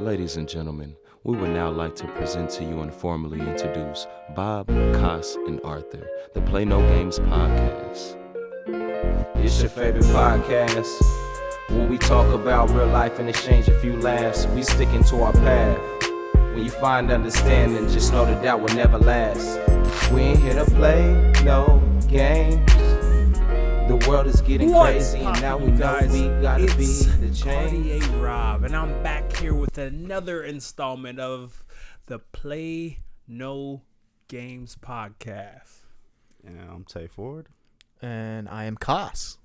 Ladies and gentlemen, we would now like to present to you and formally introduce Bob, Cos, and Arthur, the Play No Games podcast. It's your favorite podcast where we talk about real life and exchange a few laughs. We sticking to our path. When you find understanding, just know that will never last. We ain't here to play no games. The world is getting crazy, and now we know we gotta be the change. Rob, and I'm back here with another installment of the Play No Games podcast. And I'm Tay Ford. And I am Cos.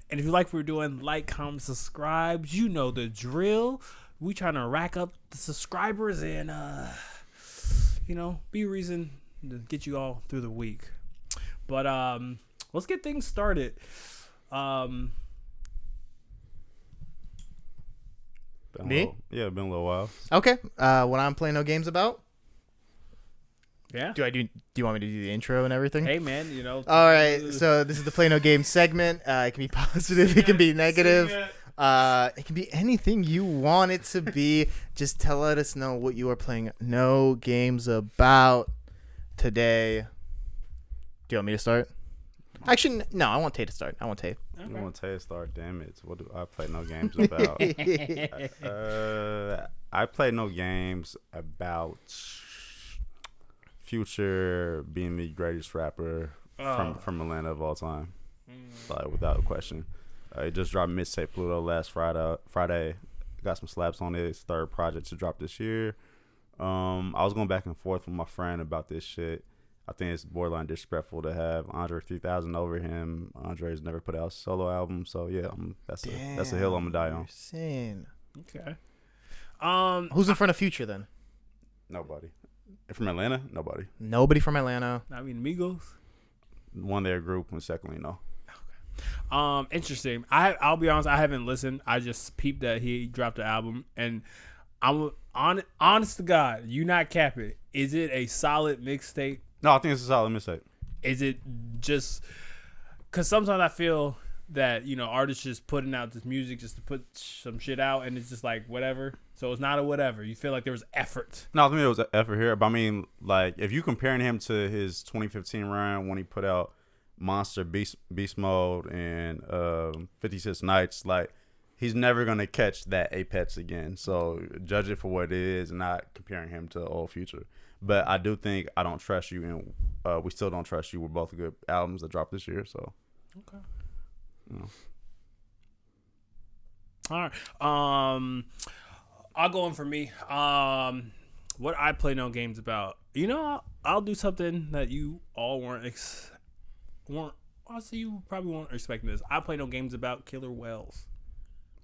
And if you like what we're doing, like, comment, subscribe. You know the drill. We trying to rack up the subscribers and, be a reason to get you all through the week. But let's get things started. Me? Been a little while. Okay. What I'm playing no games about? Yeah. Do you want me to do the intro and everything? Hey man, All right. So this is the Play No Games segment. It can be positive. It can be negative. It can be anything you want it to be. Just let us know what you are playing no games about today. Do you want me to start? Actually, no. I want Tay to start. Okay. You want Tay to start? Damn it. What do I play no games about? I play no games about Future being the greatest rapper from Atlanta of all time. Like, without a question. He just dropped mixtape Pluto last Friday. Got some slaps on it. His third project to drop this year. I was going back and forth with my friend about this shit. I think it's borderline disrespectful to have Andre 3000 over him. Andre's never put out a solo album, so yeah, that's a hill I'm gonna die on. Insane. Okay. Who's in front of Future then? Nobody. From Atlanta, nobody. Nobody from Atlanta. I mean, Migos. One, their group, and secondly, no. Interesting. I'll be honest. I haven't listened. I just peeped that he dropped the album, and I'm honest to God, you not capping. Is it a solid mixtape? No, I think it's a solid mixtape. Is it just because sometimes I feel that artists just putting out this music just to put some shit out, and it's just like whatever. So it's not a whatever. You feel like there was effort. No, I think there was effort here, but I mean, like, if you comparing him to his 2015 run when he put out Monster, Beast Mode, and 56 Nights, like, he's never gonna catch that apex again. So judge it for what it is, and not comparing him to old Future. But I do think I Don't Trust You and We Still Don't Trust You were both good albums that dropped this year. So okay. You know. All right. I'll go in for me. What I play no games about. I'll do something that you all weren't. Honestly, you probably weren't expecting this. I play no games about killer whales.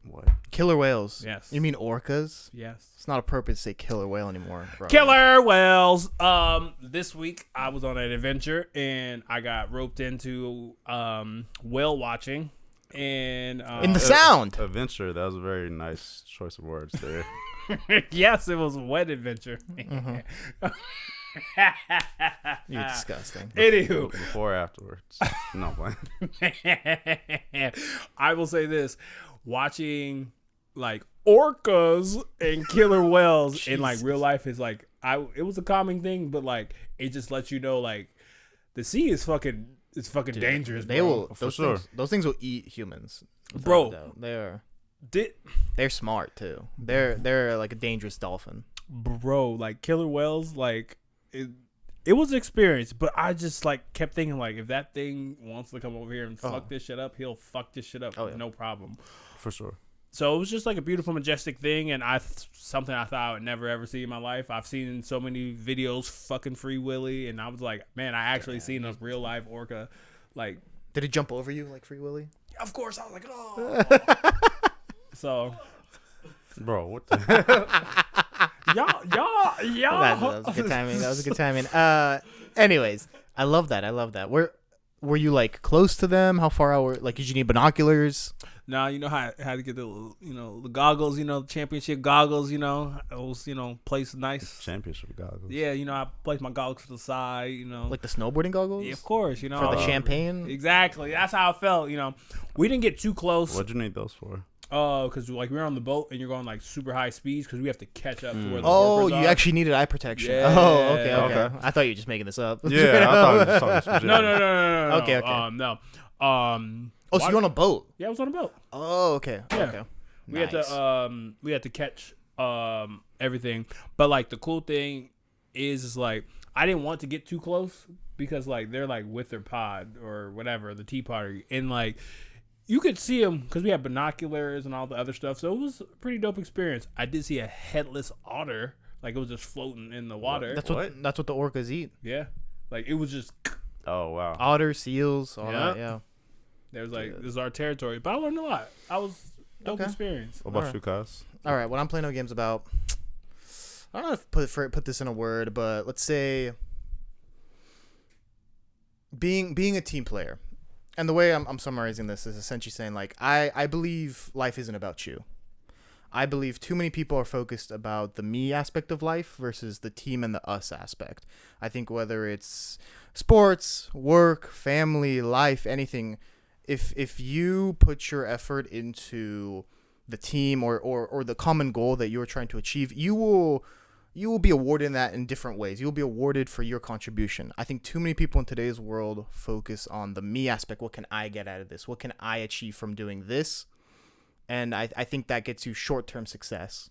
What? Killer whales. Yes. You mean orcas? Yes. It's not appropriate to say killer whale anymore, bro. Killer whales. This week I was on an adventure and I got roped into whale watching. And in the sound. Adventure. That was a very nice choice of words there. Yes, it was a wet adventure. Mm-hmm. You're disgusting. Anywho. Before or afterwards. No, I will say this. Watching like orcas and killer whales in like real life is like it was a calming thing, but like it just lets you know like the sea is fucking dangerous. They bro. will those things will eat humans. Bro. They're smart too. They're like a dangerous dolphin. Bro, like killer whales, like it was an experience, but I just like kept thinking like if that thing wants to come over here and fuck this shit up, he'll fuck this shit up no problem. For sure. So it was just like a beautiful, majestic thing, and something I thought I would never ever see in my life. I've seen so many videos fucking Free Willy, and I was like, man, I actually seen a real life orca. Like, did it jump over you like Free Willy? Of course, I was like, oh. So, bro, what the? y'all. That was a good timing. Anyways, I love that. Were you like close to them? How far out? Like, did you need binoculars? No, you know how to get the the goggles, the championship goggles, those placed nice. Championship goggles. Yeah, I placed my goggles to the side, like the snowboarding goggles. Yeah, of course, for the champagne. Exactly, that's how I felt. We didn't get too close. What'd you need those for? Oh, because like we're on the boat and you're going like super high speeds because we have to catch up to where the Oh, workers you are. actually needed eye protection. Yeah. Oh, okay. Okay. I thought you were just making this up. Yeah, I thought we were just talking specific. No. Okay. No. Oh, so you're on a boat? Yeah, I was on a boat. Oh, okay. Yeah. Okay. We Nice. had to catch everything. But like the cool thing is like I didn't want to get too close because like they're like with their pod or whatever, the tea party, and like you could see them because we had binoculars and all the other stuff. So it was a pretty dope experience. I did see a headless otter, like it was just floating in the water. That's what the orcas eat. Yeah, like it was just. Oh wow. Otters, seals, all Yeah. that. Yeah. There was like, this is our territory, but I learned a lot. I was dope Okay. experience. What about Alright. you, Cos? All right. What I'm playing no games about. I don't know if put this in a word, but let's say being a team player. And the way I'm summarizing this is essentially saying, like, I believe life isn't about you. I believe too many people are focused about the me aspect of life versus the team and the us aspect. I think whether it's sports, work, family, life, anything, if you put your effort into the team or the common goal that you're trying to achieve, you will be awarded that in different ways. You'll be awarded for your contribution. I think too many people in today's world focus on the me aspect. What can I get out of this? What can I achieve from doing this? And I think that gets you short-term success.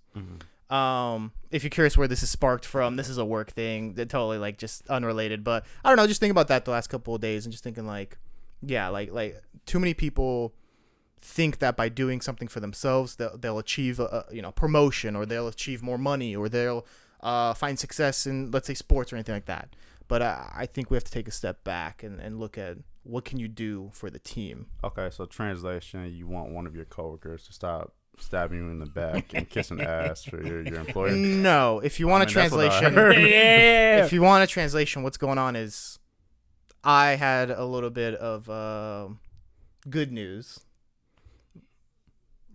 If you're curious where this is sparked from, this is a work thing. They're totally like just unrelated. But I don't know, just thinking about that the last couple of days and just thinking like, yeah, like too many people think that by doing something for themselves, they'll achieve a promotion, or they'll achieve more money, or they'll find success in, let's say, sports or anything like that. But I think we have to take a step back and look at what can you do for the team. Okay, so translation, you want one of your coworkers to stop stabbing you in the back and kissing ass for your employer? No, if you want a that's what I translation, heard. Yeah. if you want a translation, what's going on is I had a little bit of good news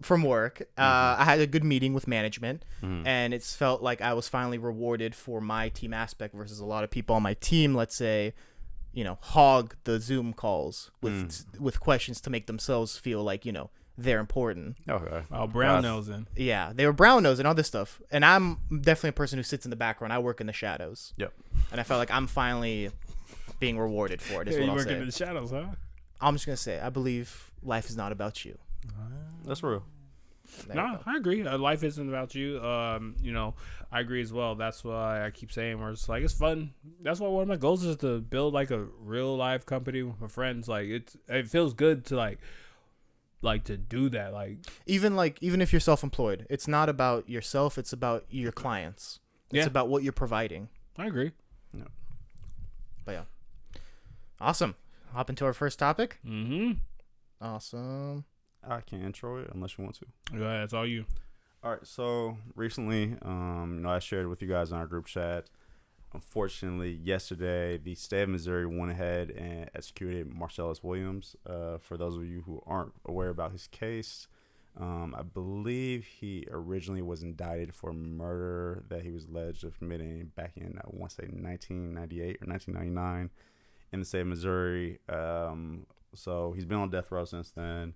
from work. I had a good meeting with management, and it's felt like I was finally rewarded for my team aspect versus a lot of people on my team, let's say, hog the Zoom calls with questions to make themselves feel like, they're important. Okay. Oh, brown nosing. Yeah, they were brown nose and all this stuff. And I'm definitely a person who sits in the background. I work in the shadows. Yep. And I felt like I'm finally being rewarded for it. Is Yeah, what you I'll work say. in the shadows, huh? I'm just gonna say I believe life is not about you. That's real. There you No, go. I agree. Life isn't about you. I agree as well. That's why I keep saying where it's like it's fun. That's why one of my goals is to build like a real life company with my friends. Like it feels good to like to do that. Like Even if you're self-employed, it's not about yourself. It's about your clients. It's Yeah. about what you're providing. I agree. But yeah, awesome. Hop into our first topic. Mm-hmm. Awesome. I can intro it unless you want to. Go ahead. It's all you. All right. So recently, I shared with you guys in our group chat. Unfortunately, yesterday, the state of Missouri went ahead and executed Marcellus Williams. For those of you who aren't aware about his case, I believe he originally was indicted for murder that he was alleged of committing back in, I want to say, 1998 or 1999 in the state of Missouri. So he's been on death row since then.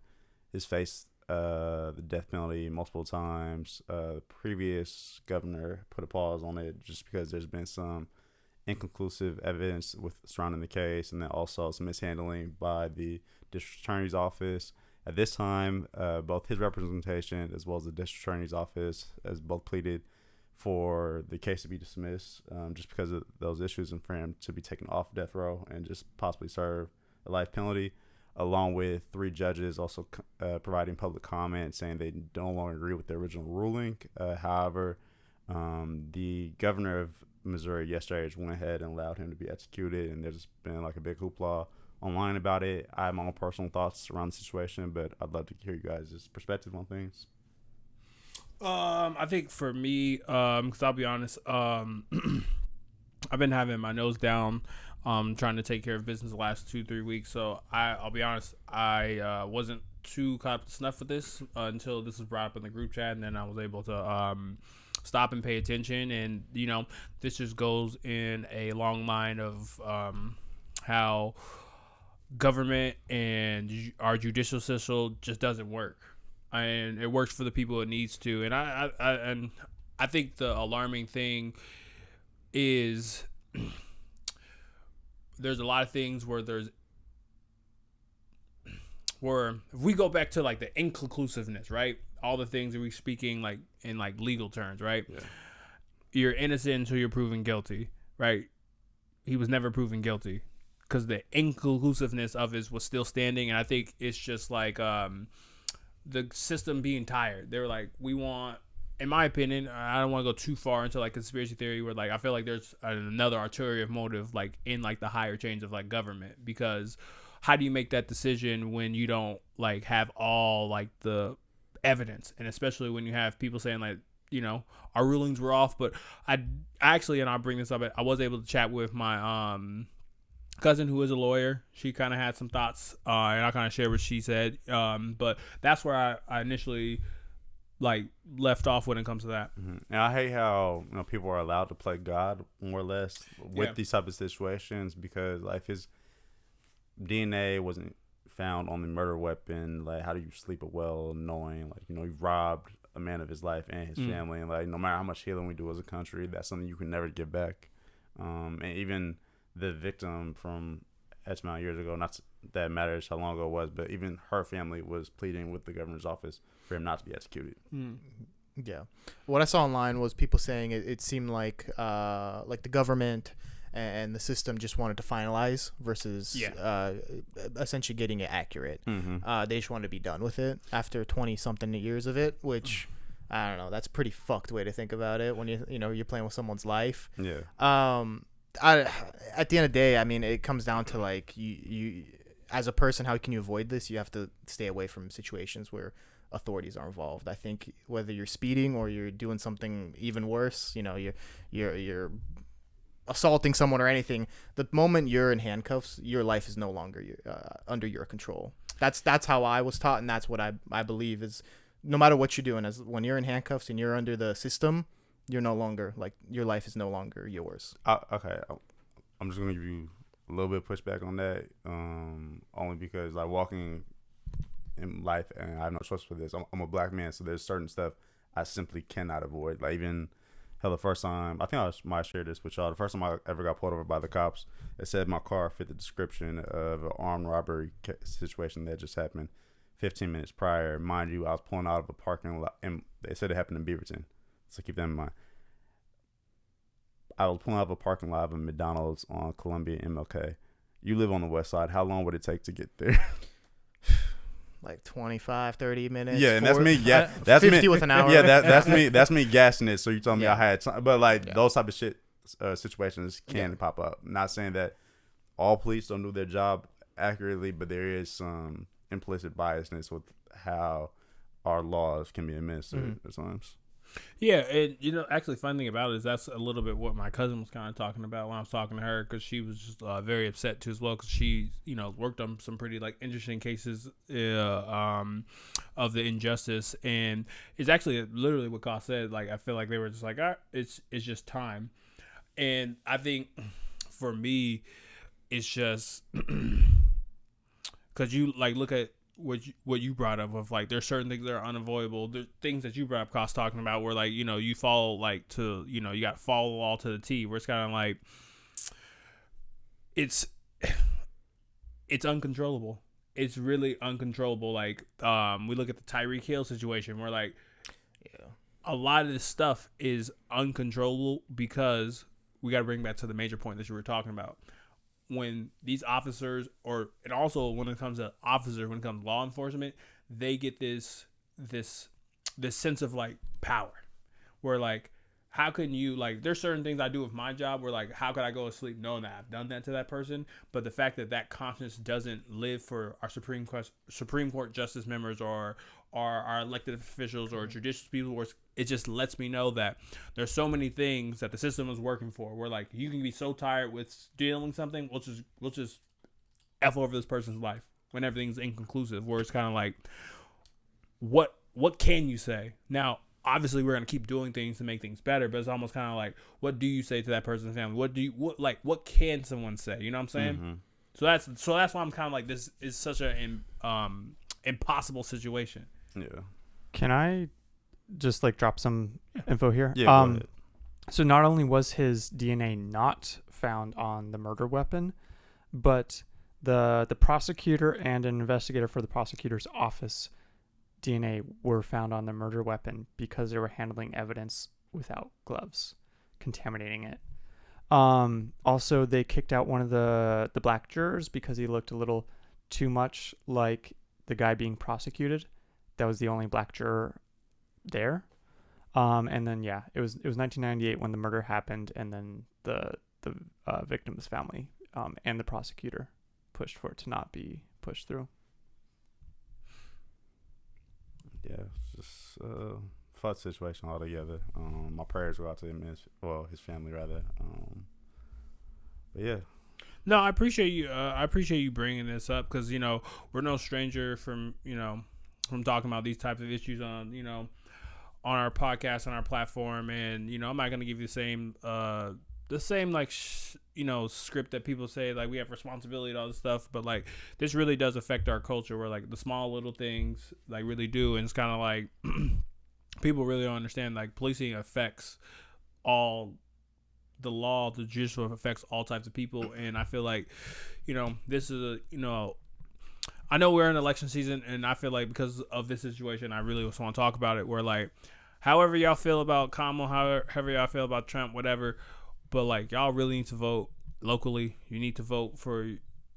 He's faced the death penalty multiple times. The previous governor put a pause on it just because there's been some inconclusive evidence surrounding the case, and then also some mishandling by the district attorney's office. At this time, both his representation as well as the district attorney's office has both pleaded for the case to be dismissed just because of those issues, and for him to be taken off death row and just possibly serve a life penalty, along with 3 judges also providing public comment saying they no longer agree with the original ruling. However, the governor of Missouri yesterday just went ahead and allowed him to be executed, and there's been like a big hoopla online about it. I have my own personal thoughts around the situation, but I'd love to hear you guys' perspective on things. I think for me, because I'll be honest, I've been having my nose down, trying to take care of business the last 2-3 weeks. So I'll be honest, I wasn't too caught up to snuff with this until this was brought up in the group chat, and then I was able to stop and pay attention. And this just goes in a long line of how government and our judicial system just doesn't work. and it works for the people it needs to. And I think the alarming thing is there's a lot of things where if we go back to like the inconclusiveness, right? All the things that we're speaking like in like legal terms, right? Yeah. You're innocent until you're proven guilty, right? He was never proven guilty because the inconclusiveness of it was still standing. And I think it's just like the system being tired. They were like, we want, in my opinion, I don't want to go too far into like conspiracy theory where like I feel like there's another ulterior motive like in like the higher chains of like government, because how do you make that decision when you don't like have all like the evidence, and especially when you have people saying like, you know, our rulings were off. But I actually, and I'll bring this up, I was able to chat with my cousin who is a lawyer. She kind of had some thoughts, and I kind of shared what she said. But that's where I initially like left off when it comes to that. Mm-hmm. And I hate how, you know, people are allowed to play God more or less with these type of situations, because like his DNA wasn't found on the murder weapon. Like, how do you sleep well knowing, like, you know, he robbed a man of his life and his family, and like no matter how much healing we do as a country, that's something you can never get back. And even the victim from X amount of years ago, not that matters how long ago it was, but even her family was pleading with the governor's office for him not to be executed. Yeah, what I saw online was people saying it seemed like the government and the system just wanted to finalize versus essentially getting it accurate. They just wanted to be done with it after 20-something years of it, which I don't know. That's a pretty fucked way to think about it when you're playing with someone's life. Yeah. At the end of the day, I mean, it comes down to like you as a person, how can you avoid this? You have to stay away from situations where authorities are involved. I think whether you're speeding or you're doing something even worse, you know, you're assaulting someone or anything, the moment you're in handcuffs, your life is no longer under your control. That's how I was taught, and that's what I believe is, no matter what you're doing, as when you're in handcuffs and you're under the system, you're no longer, like, your life is no longer yours. Okay, I'm just gonna give you a little bit of pushback on that, only because like walking in life, and I have no choice for this. I'm a black man, so there's certain stuff I simply cannot avoid. Like, even hell, the first time, I think I might share this with y'all, the first time I ever got pulled over by the cops, it said my car fit the description of an armed robbery situation that just happened 15 minutes prior. Mind you, I was pulling out of a parking lot, and they said it happened in Beaverton, so keep that in mind. I was pulling out of a parking lot of a McDonald's on Columbia MLK. You live on the west side. How long would it take to get there? Like 25, 30 minutes. Yeah, and that's me. Yeah, that's 50 me. with an hour. Yeah, that's me. That's me gassing it. So you told me I had time, but like those type of situations can pop up. Not saying that all police don't do their job accurately, but there is some implicit biasness with how our laws can be administered at times. Yeah, and you know, actually, fun thing about it is that's a little bit what my cousin was kind of talking about when I was talking to her, because she was just very upset too as well, because she, you know, worked on some pretty like interesting cases of the injustice, and it's actually literally what Koss said. Like, I feel like they were just like, it's just time, and I think for me, it's just because you like look at what you brought up of like there's certain things that are unavoidable. There's things that you brought up, Koss, talking about where like, you know, you follow like to, you know, you got to follow the law to the T, where it's kind of like it's uncontrollable. It's really uncontrollable. Like we look at the Tyreek Hill situation where like a lot of this stuff is uncontrollable because we got to bring back to the major point that you were talking about. When these officers, and also when it comes to officers, when it comes to law enforcement, they get this sense of like power, where like, how can you, like, there's certain things I do with my job where like, how could I go to sleep knowing that I've done that to that person? But the fact that conscience doesn't live for our Supreme Court justice members or our elected officials or judicial people, it just lets me know that there's so many things that the system is working for, where like you can be so tired with dealing something, we'll just F over this person's life when everything's inconclusive, where it's kind of like, what can you say? Now, obviously we're going to keep doing things to make things better, but it's almost kind of like, what do you say to that person's family? What can someone say? You know what I'm saying? Mm-hmm. So that's why I'm kind of like, this is such an impossible situation. Yeah. Can I just like drop some info here? Yeah. Go ahead. So not only was his DNA not found on the murder weapon, but the prosecutor and an investigator for the prosecutor's office DNA were found on the murder weapon because they were handling evidence without gloves, contaminating it. Also, they kicked out one of the black jurors because he looked a little too much like the guy being prosecuted. That was the only black juror there. And then it was 1998 when the murder happened, and then the victim's family and the prosecutor pushed for it to not be pushed through. Yeah, it's just fucked situation altogether. My prayers go out to him and his family rather. But yeah. No, I appreciate you. I appreciate you bringing this up because we're no stranger from from talking about these types of issues on on our podcast, on our platform, and I'm not gonna give you the same like script that people say like we have responsibility and all this stuff, but like this really does affect our culture where like the small little things like really do, and it's kind of like people really don't understand like policing affects all the law, the judicial affects all types of people, and I feel like this is I know we're in election season, and I feel like because of this situation I really just want to talk about it where like however y'all feel about Kamala, however y'all feel about Trump, whatever, but like y'all really need to vote locally. You need to vote for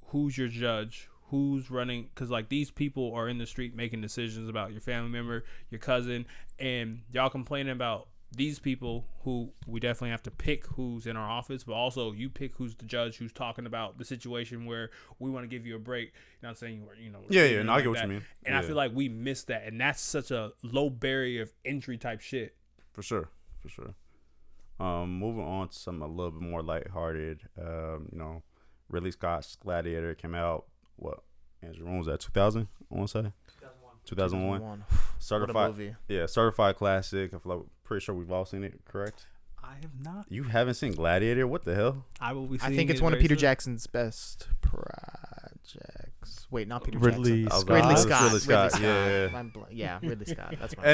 who's your judge, who's running, because like these people are in the street making decisions about your family member, your cousin, and y'all complaining about these people who we definitely have to pick who's in our office, but also you pick who's the judge who's talking about the situation where we want to give you a break. Not saying you were, Yeah, no, I get what you mean. And I feel like we missed that, and that's such a low barrier of entry type shit. For sure. Moving on to something a little bit more lighthearted. Ridley Scott's Gladiator came out. What, Andrew? When was that? 2000? I want to say 2001. Certified. What a movie. Yeah, certified classic. I feel like pretty sure we've all seen it. Correct? I have not. You haven't seen Gladiator? What the hell? I will be. I think it's one of Peter Jackson's best projects. Wait, not Peter Ridley Jackson. Scott. Ridley Scott. Ridley Scott. Yeah, Ridley Scott. That's what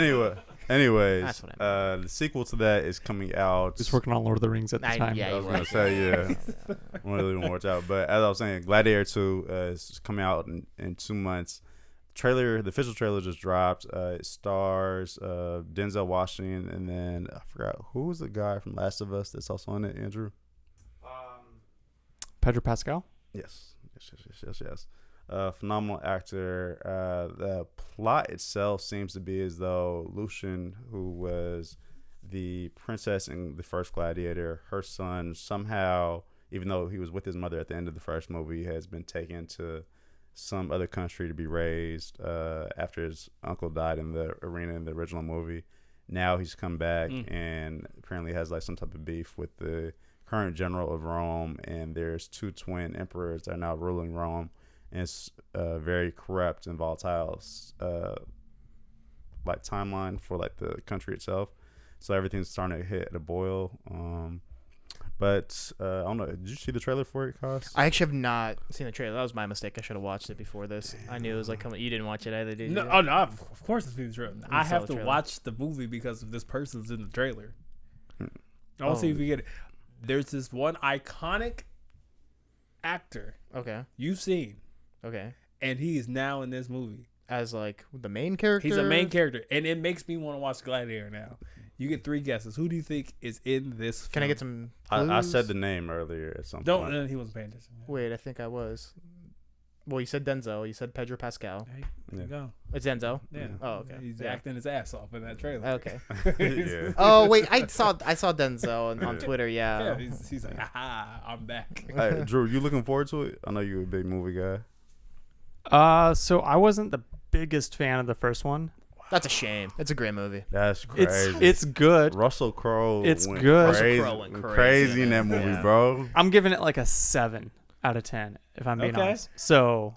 Anyways, That's what I the sequel to that is coming out. Just working on Lord of the Rings at the time. Yeah, I was gonna say I'm really gonna watch out. But as I was saying, Gladiator 2 is coming out in 2 months. The official trailer just dropped. It stars Denzel Washington, and then I forgot who was the guy from Last of Us that's also in it. Andrew. Pedro Pascal. Yes. Phenomenal actor. The plot itself seems to be as though Lucian, who was the princess in the first Gladiator, her son somehow, even though he was with his mother at the end of the first movie, has been taken to some other country to be raised after his uncle died in the arena in the original movie. Now he's come back and apparently has like some type of beef with the current general of Rome, and there's 2 twin emperors that are now ruling Rome, and it's very corrupt and volatile like timeline for like the country itself. So everything's starting to hit a boil. But I don't know. Did you see the trailer for it, Cos? I actually have not seen the trailer. That was my mistake. I should have watched it before this. I knew it was like coming. You didn't watch it either, did you? No, of course I've seen the trailer. I have to watch the movie because of this person's in the trailer. I want to see if you get it. There's this one iconic actor. Okay. You've seen. Okay. And he is now in this movie. As like the main character? He's a main character. And it makes me want to watch Gladiator now. You get 3 guesses. Who do you think is in this film? Can I get some I said the name earlier at some point. No, he wasn't paying attention. Wait, I think I was. Well, you said Denzel. You said Pedro Pascal. Hey, there you go. It's Denzel? Yeah. Oh, okay. He's acting his ass off in that trailer. Okay. Yeah. Oh, wait. I saw Denzel on Twitter, yeah. Yeah, he's like, aha, I'm back. Hey, Drew, you looking forward to it? I know you're a big movie guy. So I wasn't the biggest fan of the first one. That's a shame. It's a great movie. That's crazy. It's good. Russell Crowe It's went good. Crazy, Russell Crowe went crazy in that movie, Yeah. bro. I'm giving it like a 7 out of 10, if I'm being honest. So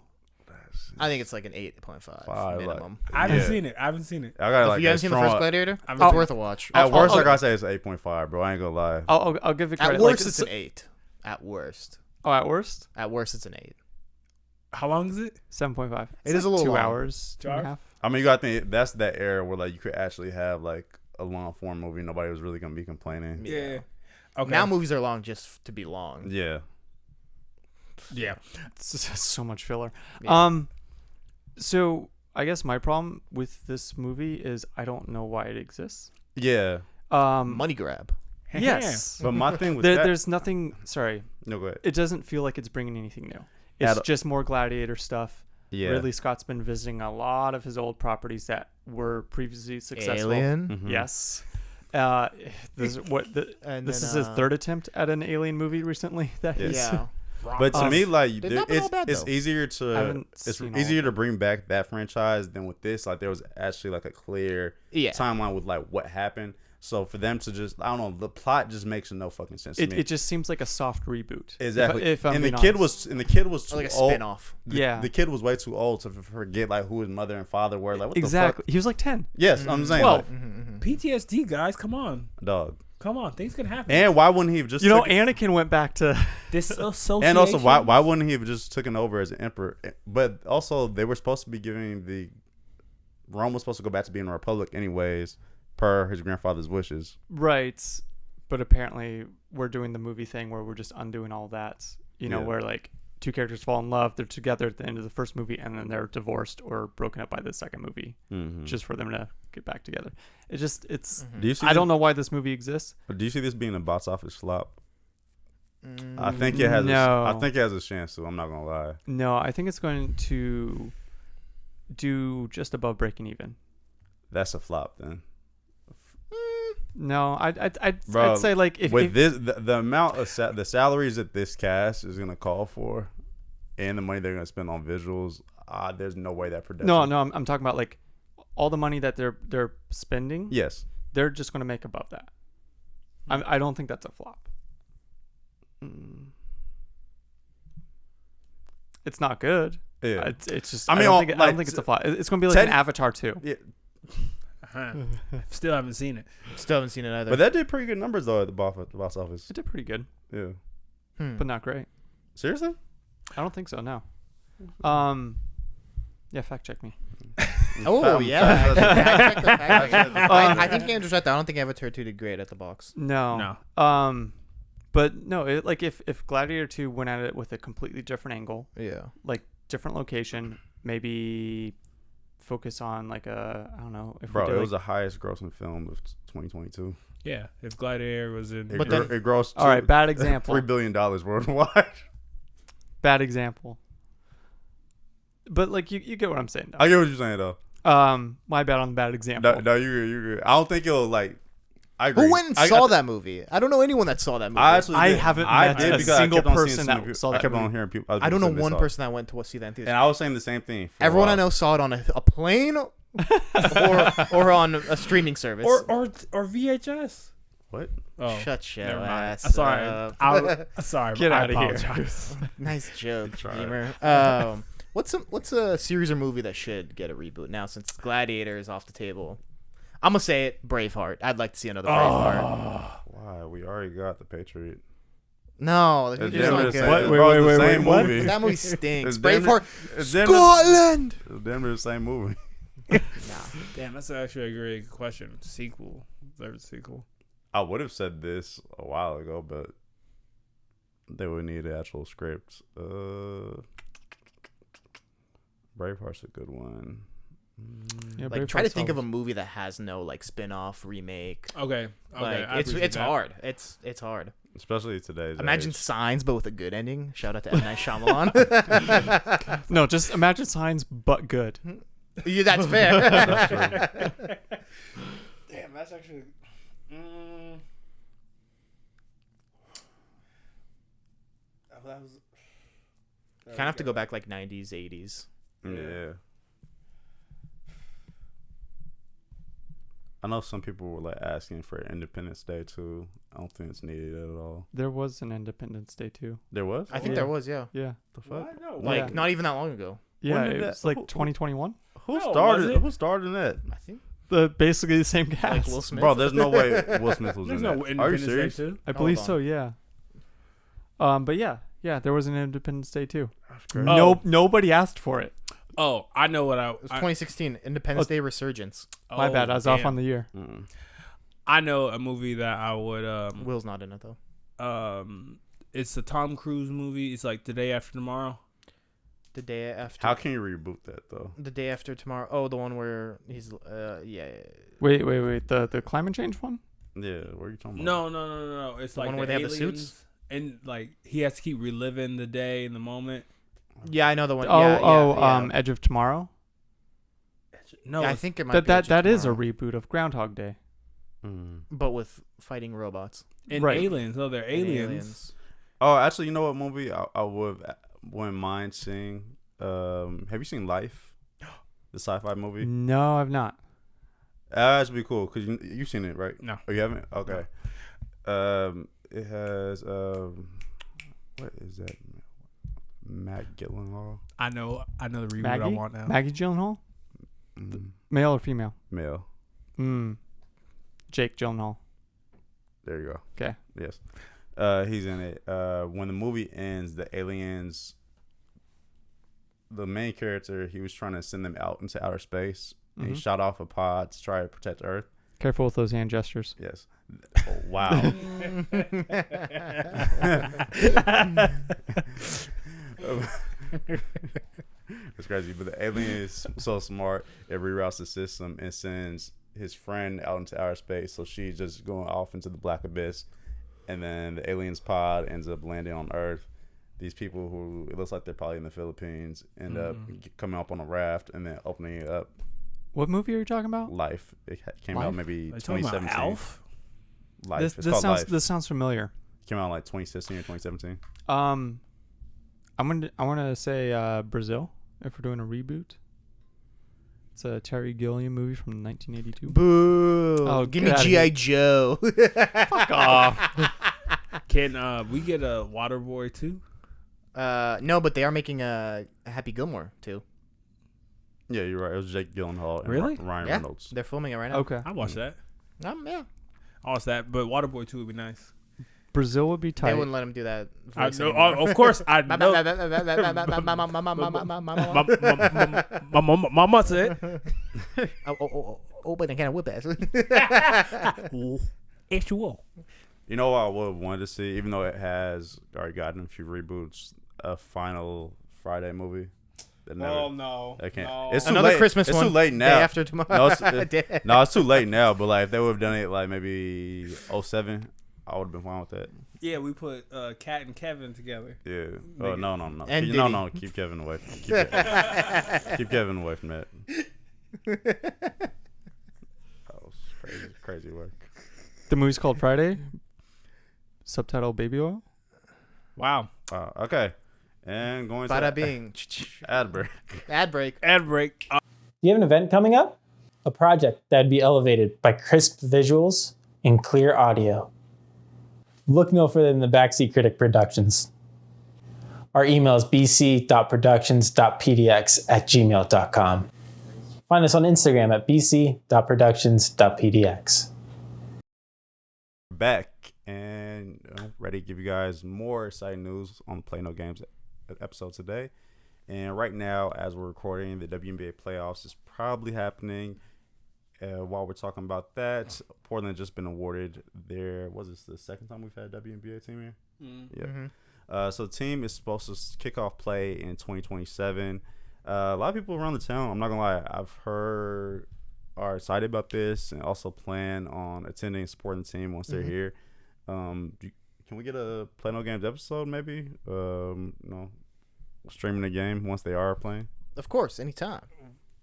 I think it's like an 8.5 Five, minimum. I haven't Yeah. seen it. I got If like you haven't seen the first Gladiator, it's worth a watch. At worst, I'll- I gotta say it's 8.5, bro. I ain't gonna lie. I'll give it credit. At worst, like, it's an 8. At worst. Oh, at worst? At worst, it's an 8. How long is it? 7.5. It is a little 2 long. hours, 2 and a hours? half. I mean, you gotta think that's that era where like you could actually have like a long form movie. Nobody was really gonna be complaining. Yeah. Okay. Now movies are long just to be long. Yeah. Yeah. It's just so much filler. Yeah. So I guess my problem with this movie is I don't know why it exists. Yeah. Money grab. Yes. But my thing with that, There's nothing. Sorry, no, go ahead. it doesn't feel like it's bringing anything new. It's just more Gladiator stuff. Yeah. Ridley Scott's been visiting a lot of his old properties that were previously successful. Alien. Mhm. Yes. This is his third attempt at an Alien movie recently. That he's Yeah. But to me, like, They've not been all bad, it's though. easier I to haven't it's seen all easier of to bring back that franchise than with this. Like, there was actually like a clear Yeah. timeline with like what happened. So for them to just, I don't know, the plot just makes no fucking sense to me. It just seems like a soft reboot. Exactly. If I'm and the being kid honest. was too Like a old. spin-off. Yeah. The kid was way too old to forget like who his mother and father were. Like, what Exactly. the fuck? He was like 10. Yes, I'm saying 12. like, PTSD, guys. Come on. dog. Come on. Things can happen. And why wouldn't he have just You know, took- Anakin went back to. This association. and also why wouldn't he have just taken over as an emperor? But also they were supposed to be giving Rome was supposed to go back to being a republic anyways, per his grandfather's wishes. Right. But apparently we're doing the movie thing where we're just undoing all that. You know, Yeah. where like two characters fall in love, they're together at the end of the first movie, and then they're divorced or broken up by the second movie, Mm-hmm. just for them to get back together. It's. Do you see? I don't know why this movie exists. Do you see this being a box office flop? I think it has. No. I think it has a chance to. I'm not gonna lie. No, I think it's going to do just above breaking even. That's a flop then. No, I'd Bro, say like if this the amount of the salaries that this cast is gonna call for, and the money they're gonna spend on visuals, there's no way that production. no, I'm talking about like all the money that they're spending. Yes. They're just going to make above that. I don't think that's a flop. It's not good. Yeah. It's just. I mean, I don't like, think it's a flop. It's going to be like an Avatar 2. Yeah. Still haven't seen it. Still haven't seen it either. But that did pretty good numbers though at the box office. It did pretty good, Yeah. but not great. Seriously? I don't think so. No. Yeah, fact check me. Oh, yeah. I think Andrew's right there. I don't think Avatar 2 did great at the box. No. But no, like if Gladiator 2 went at it with a completely different angle, Yeah. like different location, maybe focus on like a, I don't know, if Bro, we did it was like, the highest grossing film of 2022. Yeah. If Gladiator was in. But then- It grossed all right, bad example. $3 billion worldwide. Bad example. But like you get what I'm saying. I get what you're saying though. My bad on the bad example. No, you're good. I don't think it'll like. I agree. Who went and saw that movie? I don't know anyone that saw that movie. I haven't met a because I single kept on seeing person so many that people- saw I that kept on movie. hearing people. I don't know one person that went to see that in theaters. And I was saying the same thing. For Everyone a I while. know saw it on a plane or on a streaming service. Or VHS. What? Oh. Shut your Never mind. ass Sorry. up. Sorry. Get I outta here. apologize. Nice joke, Try it. gamer. What's a series or movie that should get a reboot now since Gladiator is off the table? I'm gonna say it, Braveheart. I'd like to see another Braveheart. Why? We already got the Patriot. No, It's it's damn near not the good. same. What? Bro, it's Wait, the same what? movie. That movie stinks. It's damn near- Braveheart, it's damn near- Scotland. It's damn near the same movie. Damn, that's actually a great question. Sequel. Third sequel. I would have said this a while ago, but they would need an actual script. Braveheart's a good one. Yeah, Like, try to Braveheart's think of a solid. movie that has no like spin-off remake. Okay. Like I it's appreciate that. hard. It's hard. Especially today's Imagine age. Signs, but with a good ending. Shout out to M Night Shyamalan. No, just imagine Signs, but good. Yeah, that's fair. That's true. Damn, that's actually. Kind of have to go back like 90s, 80s. Yeah. I know some people were like asking for Independence Day too. I don't think it's needed at all. There was an Independence Day too. There was? I think Yeah. there was, yeah. Yeah. The fuck? Like Yeah. not even that long ago. Yeah, did it that- was like who- 2021. Who No, was started? it? Who started in that? I think Basically the same cast. like Will Smith. Bro, there's no way Will Smith was There's in no that. Are you Independence Day serious? too. I believe Hold so. Yeah. But yeah, there was an Independence Day too. That's crazy. Oh. Nobody asked for it. Oh, I know what It was 2016 Independence Day Resurgence. My bad. I was off damn. on the year. I know a movie that I would. Will's not in it though. It's a Tom Cruise movie. It's like The Day After Tomorrow. The day after. How can you reboot that though? The day after tomorrow. Oh, the one where he's yeah. Wait. The climate change one? Yeah, what are you talking about? No. It's The like one where they have the aliens, suits? and like he has to keep reliving the day and the moment. Yeah, I know the one. Oh, Edge of Tomorrow. No, Yeah, I think it might be That is a Tomorrow, reboot of Groundhog Day. but with fighting robots. and right. aliens. Oh, they're And aliens. Oh, actually, you know what movie I wouldn't mind seeing? Have you seen Life? The sci-fi movie? No, I've not. That'd be cool because you've seen it, right? No. Oh, you haven't? Okay. It has what is that? Matt Gyllenhaal, I know the reboot Maggie? I want now. Maggie Gyllenhaal? Male or female? male. Jake Gyllenhaal. There you go. Okay. Yes. He's in it. When the movie ends, the aliens, the main character, he was trying to send them out into outer space. And he shot off a pod to try to protect Earth. Careful with those hand gestures. Yes. Oh, wow. It's crazy, but the alien is so smart, it reroutes the system and sends his friend out into outer space. So she's just going off into the black abyss, and then the alien's pod ends up landing on Earth. These people who it looks like they're probably in the Philippines end up coming up on a raft and then opening it up. What movie are you talking about? Life. It came Life? out maybe Are you talking about 2017. Alf? Life. This It's called sounds Life. this sounds familiar. Came out like 2016 or 2017. I want to say Brazil if we're doing a reboot. It's a Terry Gilliam movie from 1982. Boo! Oh, Give get me outta G.I. here. Joe. Fuck off. Can we get a Waterboy too? No, but they are making a Happy Gilmore too. Yeah, you're right. It was Jake Gyllenhaal and Really? Ryan Yeah, Reynolds. they're filming it right now. Okay. I watch that. Yeah. I watch that, but Waterboy 2 would be nice. Brazil would be They tight. wouldn't let him do that. I voice know, anymore. of course, I know. My mama said, Oh, but they can't whip ass. "It's you all." You know what I would have wanted to see, even though it has already gotten a few reboots, a Final Friday movie. That never, no, I can't. no. It's too Another late. Christmas it's one. too late now. Day after tomorrow. No, it's too late now. But like, if they would have done it like maybe 07, I would have been fine with that. Yeah, we put Kat and Kevin together. Yeah. Oh no. And No. Keep Kevin away. Keep Kevin away from that. That was crazy work. The movie's called Friday. Subtitle Baby Oil. Wow. Okay. And going to Bada bing. ad break. Ad break. Ad break. Do you have an event coming up? A project that'd be elevated by crisp visuals and clear audio? Look no further than the Backseat Critic Productions. Our email is bc.productions.pdx@gmail.com. Find us on Instagram at bc.productions.pdx. Back and ready to give you guys more exciting news on the Play No Games episode today. And right now, as we're recording, the WNBA playoffs is probably happening. While we're talking about that, Portland just been awarded their, was this the second time we've had a WNBA team here? Yeah. So the team is supposed to kick off play in 2027. A lot of people around the town, I'm not gonna lie, I've heard are excited about this and also plan on attending and supporting the team once they're here. Can we get a Play No Games episode maybe? Streaming the game once they are playing? Of course, anytime.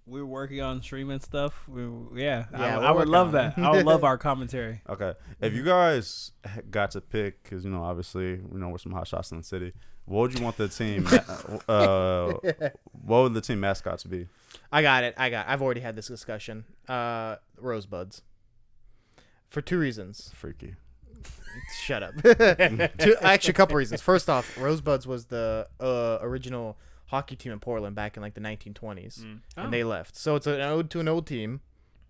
We're working on streaming stuff. I we're would love working that. on it. I would love our commentary. Okay. If you guys got to pick, because, obviously, we're some hot shots in the city, what would you want the team, what would the team mascots be? I got it. I've already had this discussion. Rosebuds. For two reasons. Freaky. Shut up. Actually, a couple reasons. First off, Rosebuds was the original hockey team in Portland back in like the 1920s, and they left. So it's an ode to an old team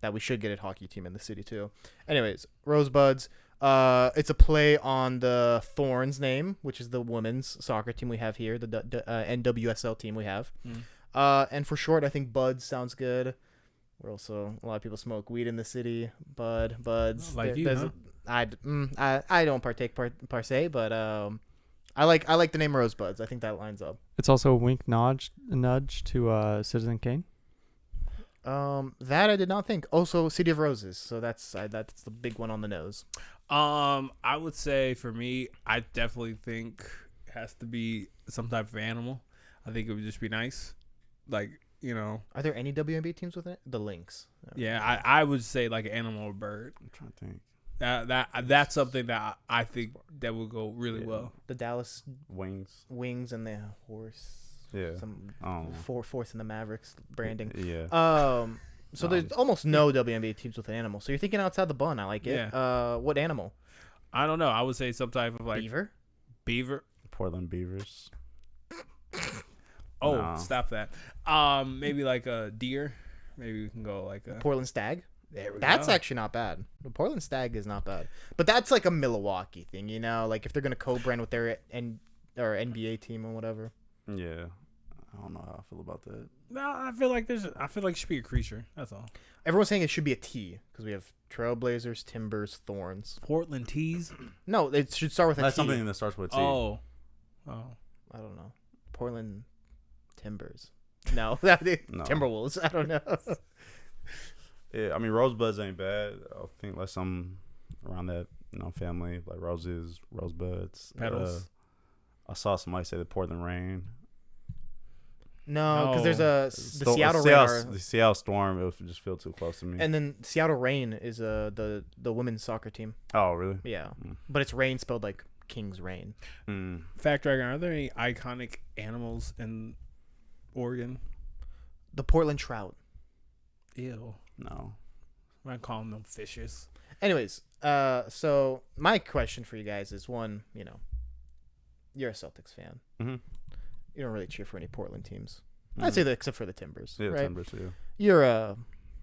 that we should get a hockey team in the city too. Anyways, Rosebuds. It's a play on the Thorns name, which is the women's soccer team we have here, the NWSL team we have. And for short, I think Buds sounds good. We're also a lot of people smoke weed in the city. Buds. Like you, huh? I don't partake per se, but I like the name Rosebuds. I think that lines up. It's also a wink nudge to Citizen Kane. That I did not think. Also, City of Roses. So that's the big one on the nose. I would say for me, I definitely think it has to be some type of animal. I think it would just be nice, like, you know. Are there any WNBA teams with it? The Lynx. Yeah, I would say like an animal or bird. I'm trying to think. That's something that I think that would go really well. The Dallas Wings. and the horse. Yeah. Some Oh. Force and the Mavericks branding. Yeah. So there's almost no WNBA teams with an animal. So you're thinking outside the bun. I like it. Yeah. What animal? I don't know. I would say some type of like Beaver. Portland Beavers. Oh, No. stop that. Maybe like a deer. Maybe we can go like a Portland Stag. There we That's go. actually not bad. The Portland Stag is not bad. But that's like a Milwaukee thing, you know? Like if they're going to co-brand with their NBA team or whatever. Yeah. I don't know how I feel about that. No, I feel like it should be a creature. That's all. Everyone's saying it should be a T because we have Trailblazers, Timbers, Thorns. Portland Tees. No, it should start with a That's T. something that starts with a T. Oh. I don't know. Portland Timbers. No, Timberwolves. I don't know. Yeah, I mean Rosebuds ain't bad. I think like some around that, family, like roses, rosebuds. Petals. I saw somebody say the Portland Rain. No, because there's the Seattle Rain. The Seattle Storm. It would just feel too close to me. And then Seattle Rain is the women's soccer team. Oh, really? Yeah, but it's Rain spelled like King's Reign. Fact Dragon, are there any iconic animals in Oregon? The Portland Trout. Ew. No. I'm not calling them fishes. Anyways, so my question for you guys is one, you're a Celtics fan. Mm-hmm. You don't really cheer for any Portland teams. I'd say that except for the Timbers. Yeah, right? Timbers too. You're a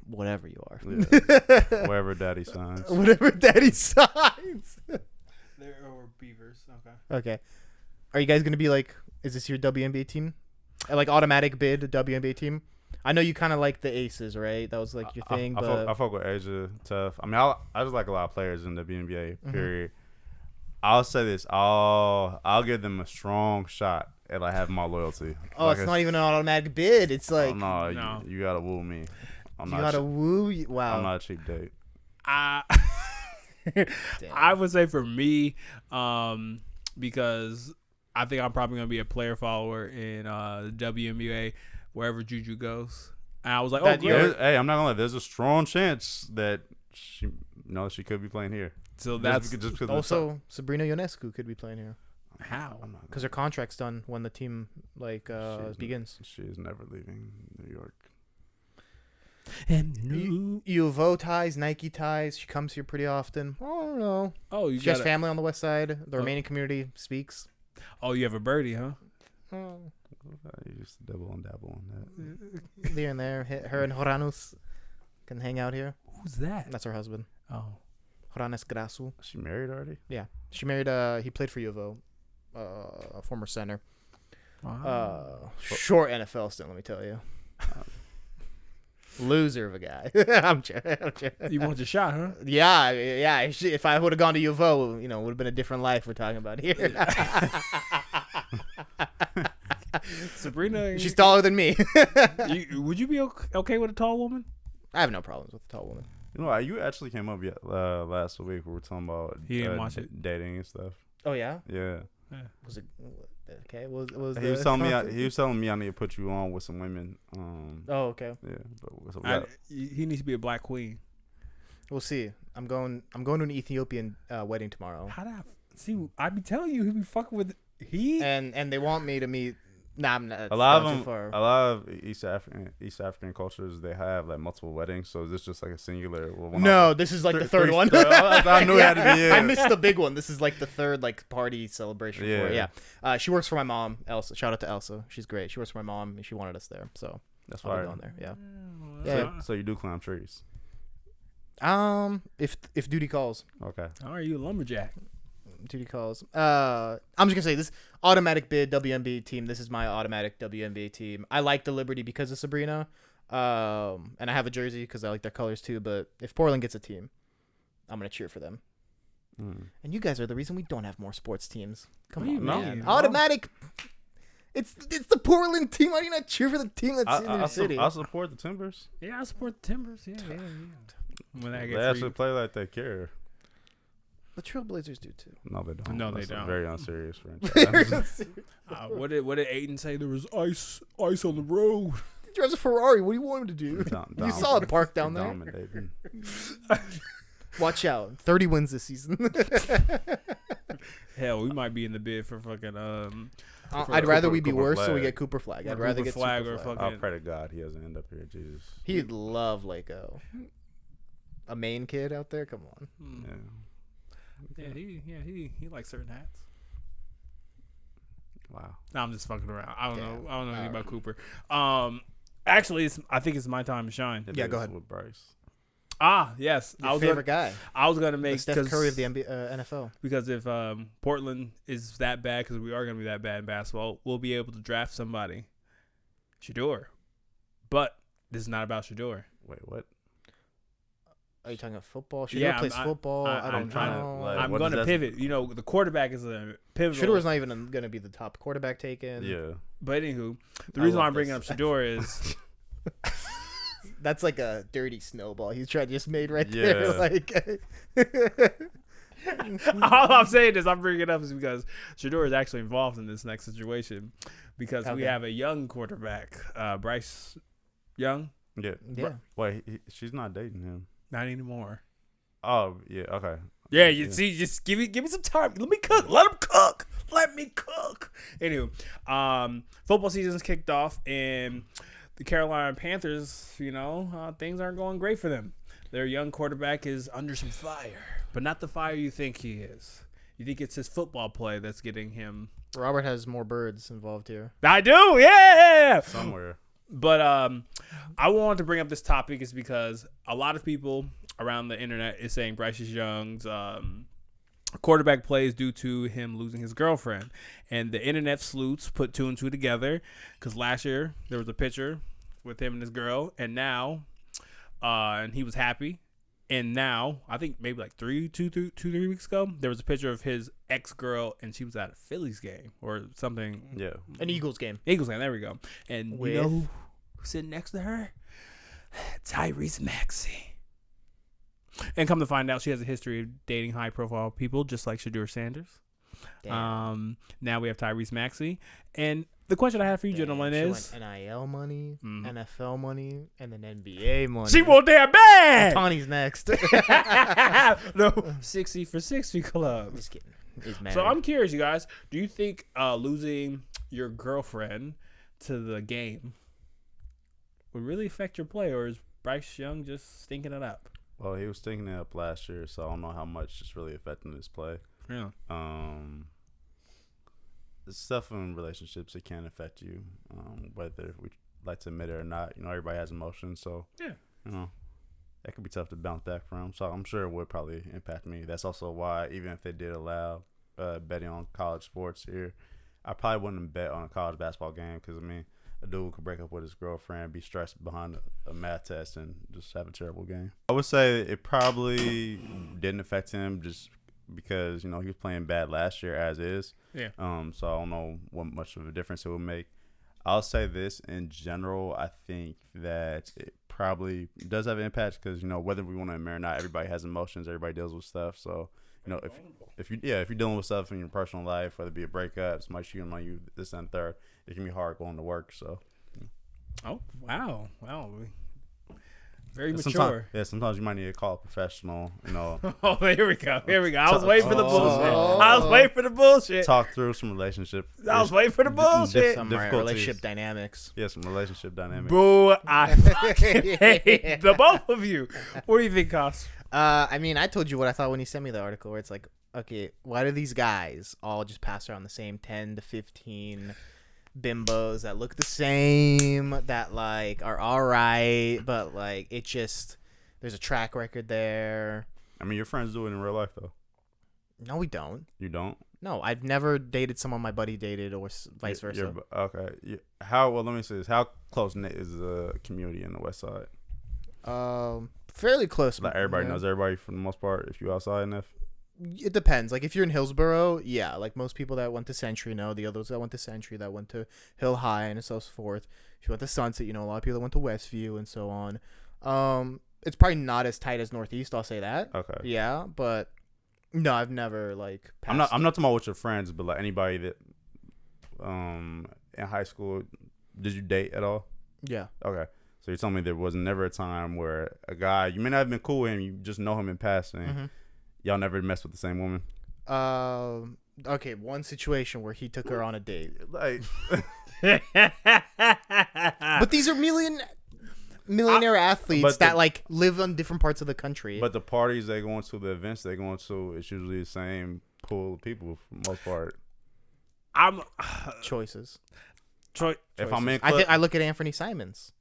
whatever you are. Yeah. Wherever daddy signs. Whatever daddy signs. There are beavers. Okay. Okay. Are you guys going to be like, is this your WNBA team? Like automatic bid WNBA team? I know you kind of like the Aces, right? That was like your thing. I fuck with Asia tough. I mean, I just like a lot of players in the WNBA, period. I'll say this. I'll give them a strong shot at like having my loyalty. Oh, like it's not even an automatic bid. It's like no. You gotta woo me. You gotta woo. Wow. I'm not a cheap date. I would say for me, because I think I'm probably gonna be a player follower in the WNBA wherever Juju goes. And I was like, hey, I'm not gonna lie. There's a strong chance that she could be playing here. So that's just also Sabrina Ionescu could be playing here. How? Because her contract's done when the team begins. She is never leaving New York. And UVO ties, Nike ties. She comes here pretty often. I don't know. Oh, she has family on the west side. The remaining community speaks. Oh, you have a birdie, huh? Oh. I used to double and dabble on that. Here and there. Her and Horanus can hang out here. Who's that? That's her husband. Oh. Horanes Grasu. Is she married already? Yeah. She married, he played for UVO, a former center. Wow. Short NFL stint, let me tell you. Loser of a guy. I'm joking. You want your shot, huh? Yeah. If I would have gone to UVO, it would have been a different life we're talking about here. Sabrina, she's taller than me. Would you be okay with a tall woman? I have no problems with a tall woman. You actually came up last week. We were talking about dating and stuff. Oh yeah. Yeah. Was it okay? He was telling me I need to put you on with some women. Oh okay. Yeah, he needs to be a black queen. We'll see. I'm going to an Ethiopian wedding tomorrow. How did I see? I be telling you, he be fucking with and they want me to meet. Nah, I'm not. A lot of East African cultures, they have like multiple weddings. So is this just like a singular? No, this is like the third one. I knew it had to be. Yeah. I missed the big one. This is like the third party celebration. Yeah. For it. Yeah. She works for my mom, Elsa. Shout out to Elsa. She's great. She works for my mom, and she wanted us there. So that's why right. on there. Yeah. Yeah. So you do climb trees. If duty calls. Okay. How are you a lumberjack? duty calls. I'm just gonna say this automatic bid WNBA team. This is my automatic WNBA team. I like the Liberty because of Sabrina, and I have a jersey because I like their colors too. But if Portland gets a team, I'm gonna cheer for them. And you guys are the reason we don't have more sports teams. Come on, man. mean? Automatic. It's the Portland team. Why do you not cheer for the team that's in your city? I support the Timbers. Yeah, I support the Timbers. Yeah. When I They get actually free. play like they care. The Trailblazers do too. No, they don't. No, they That's a don't. very unserious franchise. What did Aiden say? There was ice on the road. He drives a Ferrari. What do you want him to do? You saw it parked down there. Dominating. Watch out. 30 wins this season. Hell, we might be in the bid for fucking I'd rather we be Cooper worse so we Flag. get Cooper Flag. I'd Cooper rather get Flag Super or Flag. fucking- I'll pray to God he doesn't end up here. Jesus. He'd love like a main kid out there. Come on. Yeah. He likes certain hats. Wow. No, I'm just fucking around. I don't know anything about Cooper. Actually, I think it's my time to shine. Yeah, go ahead. With Bryce. Yes. Your favorite guy. I was gonna The make Steph Curry of the NFL. because if Portland is that bad, because we are gonna be that bad in basketball, we'll be able to draft somebody. Shador, but this is not about Shador. Wait, what? Are you talking about football? Shador Yeah, plays football. I I'm don't trying know. to, like, I'm what going does to that- pivot. You know, the quarterback is a pivotal. Shador's not even going to be the top quarterback taken. Yeah. But anywho, the I reason why love I'm bringing this. up Shador is That's like a dirty snowball he's just made right Yeah. there. Like, all I'm saying is I'm bringing it up is because Shador is actually involved in this next situation because we Okay. have a young quarterback, Bryce Young. Yeah. yeah. Wait, she's not dating him. Not anymore. Oh, yeah. Okay. Yeah, you see, just give me some time. Let me cook. Let him cook. Let me cook. Anywho, football season's kicked off, and the Carolina Panthers, things aren't going great for them. Their young quarterback is under some fire, but not the fire you think he is. You think it's his football play that's getting him. Robert has more birds involved here. I do, yeah. Somewhere. But I wanted to bring up this topic is because a lot of people around the internet is saying Bryce Young's quarterback plays due to him losing his girlfriend. And the internet sleuths put two and two together because last year there was a picture with him and his girl, and now and he was happy. And now, I think maybe like 3 weeks ago, there was a picture of his ex-girl, and she was at a Phillies game or something. Yeah. An Eagles game. Eagles game, there we go. And With? you know who's sitting next to her? Tyrese Maxey. And come to find out, she has a history of dating high-profile people, just like Shador Sanders. Damn. Now we have Tyrese Maxey. And the question I have for you, gentlemen, She is... went NIL money, Mhm. NFL money, and then NBA money. She won't damn bad! Tawny's next. No, 60 for 60 club. Just kidding. He's married. So I'm curious, you guys. Do you think losing your girlfriend to the game would really affect your play, or is Bryce Young just stinking it up? Well, he was stinking it up last year, so I don't know how much it's really affecting his play. Yeah. Stuff in relationships, it can affect you, whether we like to admit it or not. Everybody has emotions, so Yeah. that could be tough to bounce back from. So I'm sure it would probably impact me. That's also why, even if they did allow betting on college sports here, I probably wouldn't bet on a college basketball game because, a dude could break up with his girlfriend, be stressed behind a math test, and just have a terrible game. I would say it probably didn't affect him just because, he was playing bad last year as is. Yeah. So I don't know what much of a difference it would make. I'll say this in general. I think that it probably does have an impact because, whether we want to admit or not, everybody has emotions. Everybody deals with stuff. So, if you're dealing with stuff in your personal life, whether it be a breakup, somebody cheating on you, this and third, it can be hard going to work. So, Oh, wow. Very sometimes, mature. sometimes you might need to call a professional. Oh, here we go. I was waiting for the bullshit. Talk through some relationship. I was waiting for the bullshit. Some difficulties. relationship dynamics. Yeah, some relationship dynamics. Boo, I fucking hate the both of you. What do you think, Cos? I told you what I thought when you sent me the article where it's like, okay, why do these guys all just pass around the same 10 to 15 bimbos that look the same, that are all right, but it just, there's a track record there. Your friends do it in real life though. No, we don't. You don't? No, I've never dated someone my buddy dated or vice versa. Okay. How? Well, let me say this. How close knit is the community in the West Side? Fairly close. Like everybody knows everybody for the most part. If you outside enough. It depends. Like if you're in Hillsborough, yeah, like most people that went to Century know. The others that went to Century, that went to Hill High and so forth. If you went to Sunset, you know a lot of people that went to Westview and so on. It's probably not as tight as Northeast. I'll say that. Okay. Yeah, but no, I've never like. I'm not talking about with your friends, but like anybody that, in high school, did you date at all? Yeah. Okay. So you're telling me there was never a time where a guy, you may not have been cool with him, you just know him in passing. Mm-hmm. Y'all never messed with the same woman? Okay, one situation where he took her on a date. Like, but these are millionaire athletes that like live on different parts of the country. But the parties they go into, the events they go into, it's usually the same pool of people for the most part. Choices. If I'm in, I look at Anthony Simons,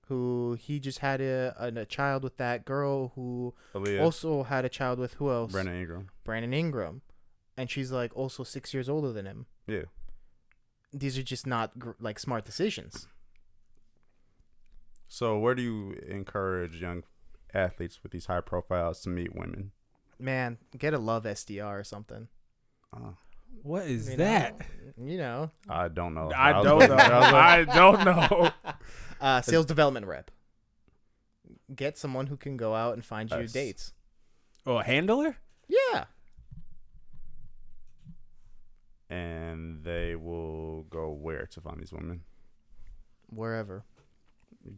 who he just had a child with that girl who Aaliyah. also had a child with who else? Brandon Ingram, and she's like also 6 years older than him. Yeah. These are just not like smart decisions. So where do you encourage young athletes with these high profiles to meet women? Man, get a love SDR or something. What is that? You know. I don't know. I don't know. Sales development rep. Get someone who can go out and find you dates. Oh, a handler? Yeah. And they will go where to find these women? Wherever.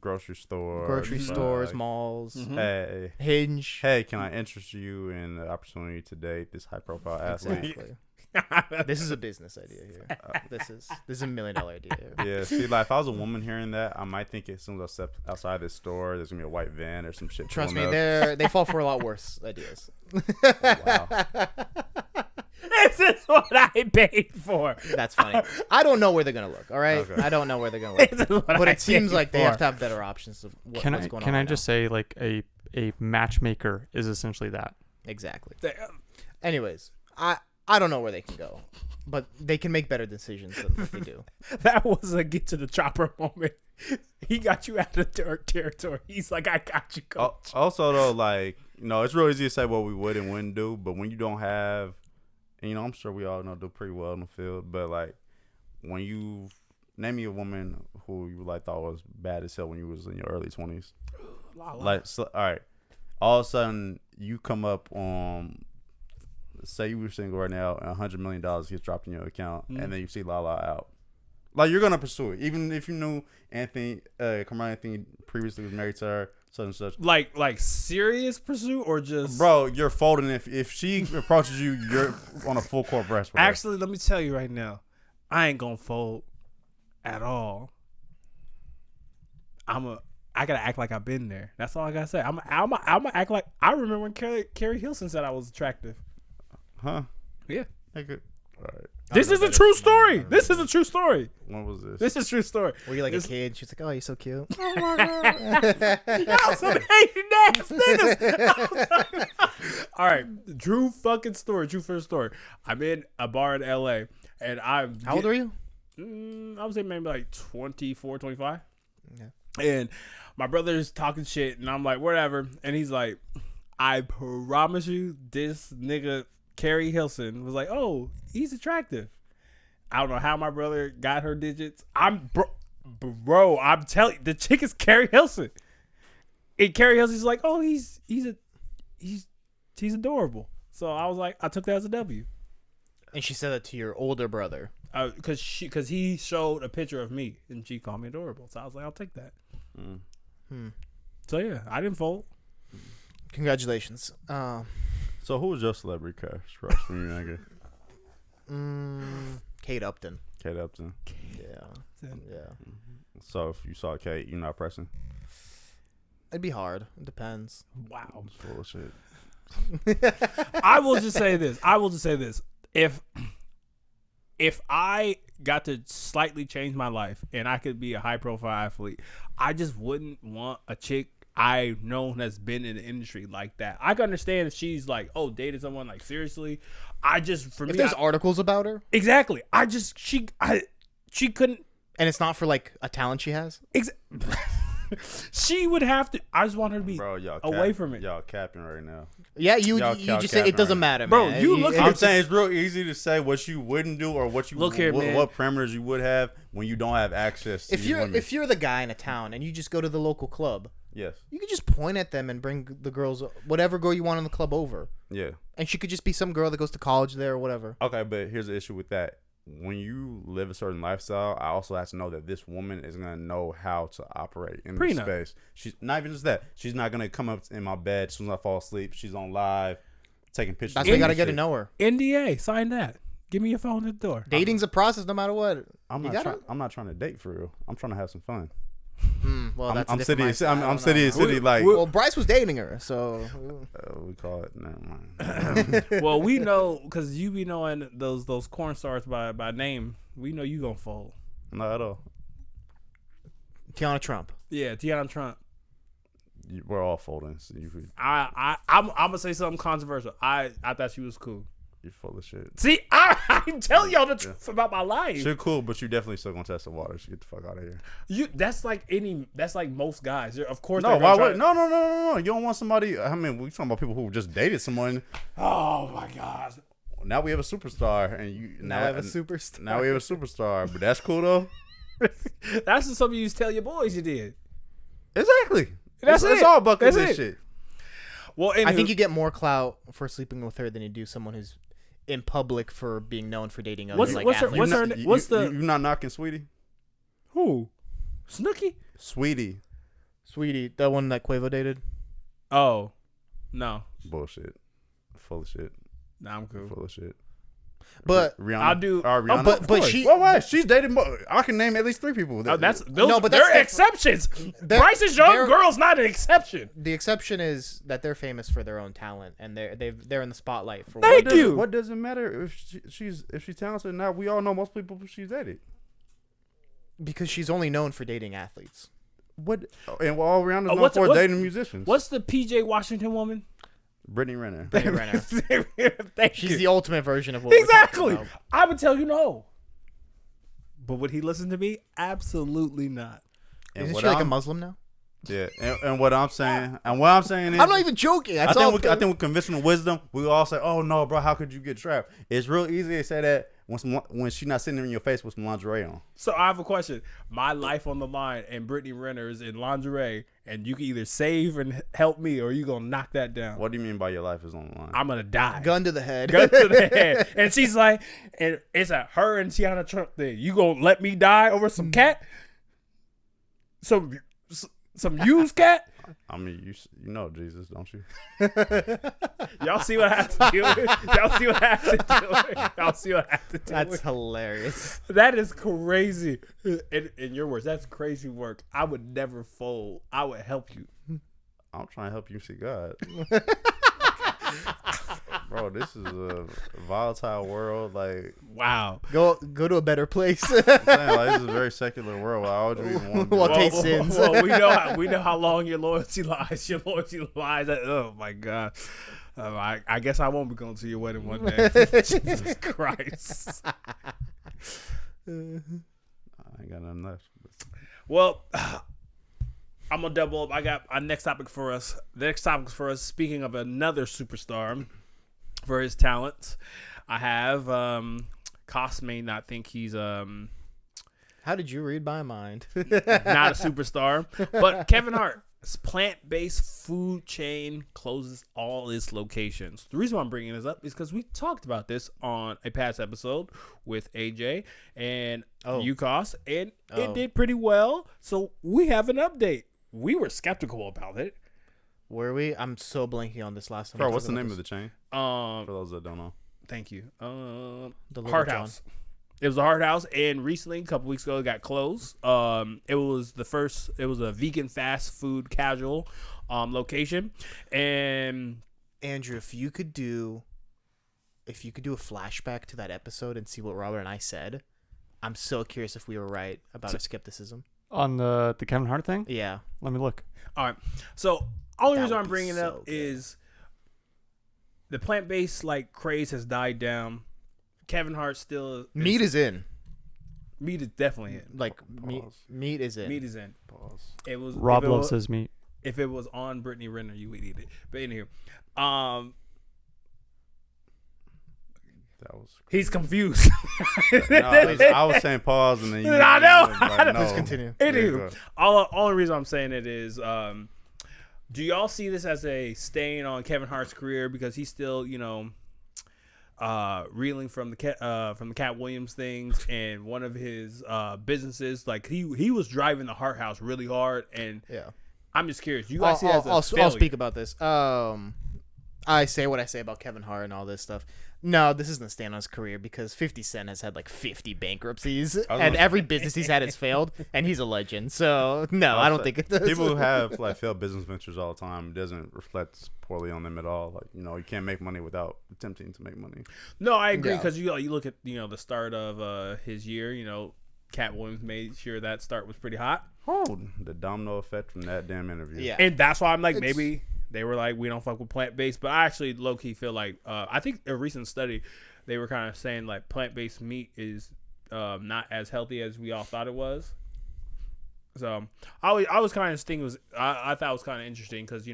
Grocery stores, malls. Mm-hmm. Hey, Hinge. Hey, can I interest you in the opportunity to date this high profile athlete? Exactly. This is a business idea here. This is $1 million idea here. Yeah, see, like if I was a woman hearing that, I might think as soon as I step outside this store, there's gonna be a white van or some shit. Trust me, they fall for a lot worse ideas. Wow. This is what I paid for. That's funny. I don't know where they're gonna look. All right, Okay. I don't know where they're gonna look. But it seems like they have to have better options of what's going on. Can I just say like a matchmaker is essentially that? Exactly. Damn. Anyways, I don't know where they can go, but they can make better decisions than what they do. That was a get to the chopper moment. He got you out of dirt territory. He's like, I got you, coach. Also, though, like, you know, it's real easy to say what we would and wouldn't do, but when you don't have, and, you know, I'm sure we all do pretty well in the field, but, like, when you name me a woman who you, like, thought was bad as hell when you was in your early 20s. Like, so, all right, all of a sudden, you come up on, say you were single right now, and $100 million gets dropped in your account, and then you see Lala out. Like, you're going to pursue it. Even if you knew Carmine Anthony previously was married to her, such and such. Like serious pursuit or just... Bro, you're folding. If she approaches you, you're on a full court press. Actually, let me tell you right now, I ain't going to fold at all. I gotta act like I've been there. That's all I gotta say. I'm gonna act like... I remember when Carrie Hilson said I was attractive. Huh? Yeah. Nigga. All right. This is a true story. This is a true story. When was this? This is a true story. Were you like a kid? She's like, oh, you're so cute. Oh my God. Y'all some hating ass niggas. All right. True fucking story. True first story. I'm in a bar in LA and I'm... How old are you? I would say maybe like 24, 25. Yeah. And my brother's talking shit and I'm like, whatever. And he's like, I promise you this nigga... Carrie Hilson was like, oh, he's attractive. I don't know how my brother got her digits. I'm telling you, the chick is Carrie Hilson. And Carrie Hilson's like, oh, he's adorable. So I was like, I took that as a W. And she said that to your older brother. Because he showed a picture of me and she called me adorable. So I was like, I'll take that. So yeah, I didn't fold. Congratulations. So who was your celebrity crush when you were younger? Kate Upton. Kate Upton. Yeah. So if you saw Kate, you're not pressing? It'd be hard. It depends. Wow. It's full of shit. I will just say this. If I got to slightly change my life and I could be a high profile athlete, I just wouldn't want a chick I know that's been in the industry like that. I can understand if she's like, oh, dated someone like seriously. If there's articles about her, exactly. She couldn't, and it's not for like a talent she has. She would have to. I just want her to be away from it. Y'all capping right now. Yeah, you just say it doesn't matter, bro. Man. You look. I'm saying it's real easy to say what you wouldn't do or what you look here, man. What parameters you would have when you don't have access to if you're the guy in a town and you just go to the local club, yes, you could just point at them and bring the girls, whatever girl you want in the club, over. Yeah, and she could just be some girl that goes to college there or whatever. Okay, but here's the issue with that. When you live a certain lifestyle, I also have to know that this woman is gonna know how to operate in this space. She's not even just that. She's not gonna come up in my bed as soon as I fall asleep. She's on live, taking pictures. That's why you gotta get to know her. NDA, sign that. Give me your phone at the door. Dating's a process, no matter what. I'm not trying to date for real. I'm trying to have some fun. Well, that's I'm city like. Well, Bryce was dating her, so we call it. Never mind. Well, we know because you be knowing those corn stars by name. We know you gonna fold. Not at all. Tiana Trump. Yeah, Tiana Trump. We're all folding. So I'm gonna say something controversial. I thought she was cool. You're full of shit. See, I tell y'all the truth about my life. She's cool, but you definitely still gonna test the water. So get the fuck out of here. That's like most guys. Of course. No, why would? No. You don't want somebody. I mean, we talking about people who just dated someone. Oh my gosh. Now we have a superstar, and now we have a superstar. Now we have a superstar, but that's cool though. That's just something you tell your boys you did. Exactly. It's all bucket list shit. Well, I think you get more clout for sleeping with her than you do someone who's in public for being known for dating others. You're not knocking Sweetie? Who? Snooki? Sweetie, the one that Quavo dated. Oh, no. Bullshit. Full of shit. Nah, I'm cool. Full of shit. But Rihanna. I'll do. Rihanna, but she. Well, why? She's dated. I can name at least 3 people. But they're exceptions. Bryce Young girl's not an exception. The exception is that they're famous for their own talent and they're in the spotlight for. Thank you. What does it matter if she's talented or not? We all know most people she's dated. Because she's only known for dating athletes. What? And all Rihanna's known for dating musicians. What's the PJ Washington woman? Brittany Renner. She's the ultimate version of what exactly. We're talking about. I would tell you no. But would he listen to me? Absolutely not. Isn't she like a Muslim now? Yeah, and what I'm saying, is, I'm not even joking. I think with conventional wisdom, we all say, "Oh no, bro, how could you get trapped?" It's real easy to say that when she's not sitting in your face with some lingerie on. So I have a question. My life on the line, and Brittany Renner is in lingerie, and you can either save and help me, or you gonna knock that down. What do you mean by your life is on the line? I'm gonna die. Gun to the head. Gun to the head. And she's like, and it's a her and Tiana Trump thing. You gonna let me die over some cat? Some used cat? I mean, you know Jesus, don't you? Y'all see what I have to deal with? Y'all see what I have to deal with? Y'all see what I have to deal with? That's hilarious. That is crazy. In your words, that's crazy work. I would never fold. I would help you. I'm trying to help you see God. Bro, this is a volatile world. Like, wow. Go to a better place. I'm saying, like, this is a very secular world. Why would you even want to taste sins. Well, we know how long your loyalty lies. Your loyalty lies. Oh my God. I guess I won't be going to your wedding one day. Jesus Christ. I ain't got nothing left. Well, I'm gonna double up. I got a next topic for us. The next topic for us. Speaking of another superstar for his talents, I have Koss may not think he's How did you read my mind? not a superstar, but Kevin Hart's plant-based food chain closes all its locations. The reason why I'm bringing this up is because we talked about this on a past episode with AJ and UCoss, and it did pretty well. So we have an update. We were skeptical about it. Were we? I'm so blanking on this last time. Bro, what's the name of the chain? For those that don't know. Thank you. The Hart House. It was a Hart House, and recently, a couple weeks ago, it got closed. It was a vegan fast food casual location. And Andrew, if you could do a flashback to that episode and see what Robert and I said, I'm so curious if we were right about our skepticism. On the Kevin Hart thing? Yeah. Let me look. All right. So only That reason would I'm be bringing it so up good. is the plant-based like craze has died down. Kevin Hart still Meat is in. meat is definitely in. Like meat is in. Meat is in. Pause. It was Rob if it loves was, his meat. if it was on Brittany Renner, you would eat it. But anywho, That was. he's confused. I was saying pause and then you. I know. Like, no. Please continue. Anywho, only reason I'm saying it is, do y'all see this as a stain on Kevin Hart's career because he's still, reeling from the Cat Williams things and one of his businesses, like he was driving the Hart House really hard, and Yeah. I'm just curious. You guys see it as a I'll failure? speak about this. I say what I say about Kevin Hart and all this stuff. No, this isn't a stand on his career because 50 Cent has had like 50 bankruptcies and every business he's had has failed, and he's a legend. So no, I don't think it does. People who have like failed business ventures all the time, it doesn't reflect poorly on them at all. Like you can't make money without attempting to make money. No, I agree Yeah. because you look at the start of his year. Cat Williams made sure that start was pretty hot, Oh, the domino effect from that damn interview. Yeah. and that's why I'm like It's- maybe they were like we don't fuck with plant based, but I actually low key feel like I think a recent study they were kind of saying like plant based meat is not as healthy as we all thought it was. So I was kind of thinking I thought it was kind of interesting because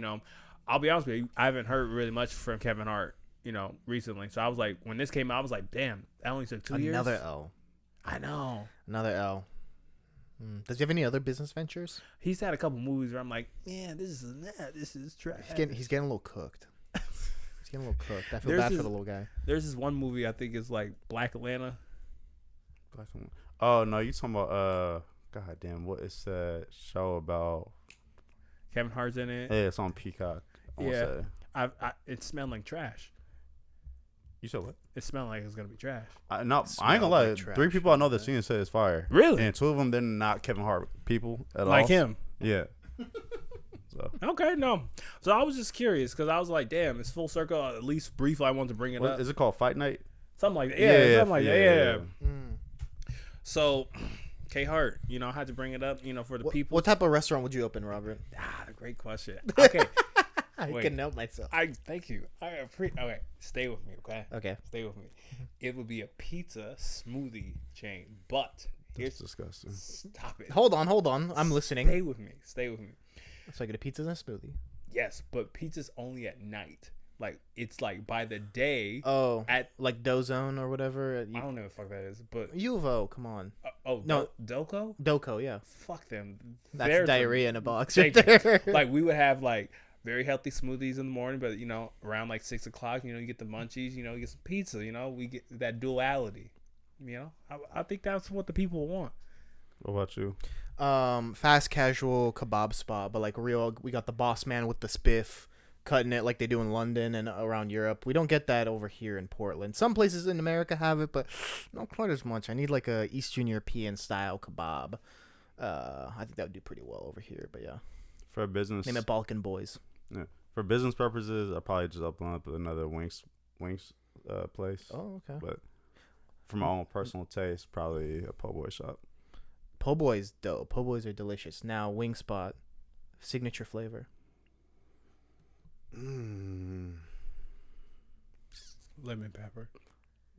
I'll be honest with you, I haven't heard really much from Kevin Hart recently. So I was like when this came out I was like damn that only took 2 years. Another L. I know. Another L. Does he have any other business ventures? He's had a couple movies where I'm like, man, this is trash. He's getting a little cooked. He's getting a little cooked. I feel There's bad this- for the little guy. There's this one movie I think is like Black Atlanta. Oh no, you talking about God damn, what is that show about? Kevin Hart's in it. Yeah, it's on Peacock. I wanna Yeah. say. It smelled like trash. You said what? It smelled like it was gonna be trash. I ain't gonna Smelled lie. like trash. 3 people I know that seen it said it's fire. Really? And 2 of them they're not Kevin Hart people at all. Like him. Yeah. So Okay, no. So I was just curious because I was like, damn, it's full circle. At least briefly, I wanted to bring it what, up. is it called Fight Night? Something like that. Yeah, something like that. Yeah. Mm. So, K Hart, I had to bring it up, for the people. What type of restaurant would you open, Robert? Great question. Okay. I Wait. can help myself. Thank you. Okay, stay with me, okay? Okay. Stay with me. It would be a pizza smoothie chain, but That's here's disgusting. stop it. Hold on. I'm listening. Stay with me. So I get a pizza and a smoothie. Yes, but pizza's only at night. Like it's like by the day. Oh, At like Dozone or whatever. I don't know what the fuck that is, but U of O, come on. no, Delco. Doco, yeah. Fuck them. That's There's diarrhea in a box right Thank you. there. Like we would have like very healthy smoothies in the morning, but around like 6 o'clock, you get the munchies, you get some pizza, we get that duality. I think that's what the people want. What about you? Fast casual kebab spot, but like real. We got the boss man with the spiff, cutting it like they do in London and around Europe. We don't get that over here in Portland. Some places in America have it, but not quite as much. I need like a Eastern European style kebab. I think that would do pretty well over here. But yeah, For business, name it Balkan Boys. yeah. For business purposes, I'll probably just open up another wings place. Oh, okay. But for my own personal taste, probably a po' boy shop. Po' boys dope. Po' boys are delicious. Now wing spot, signature flavor. Lemon pepper.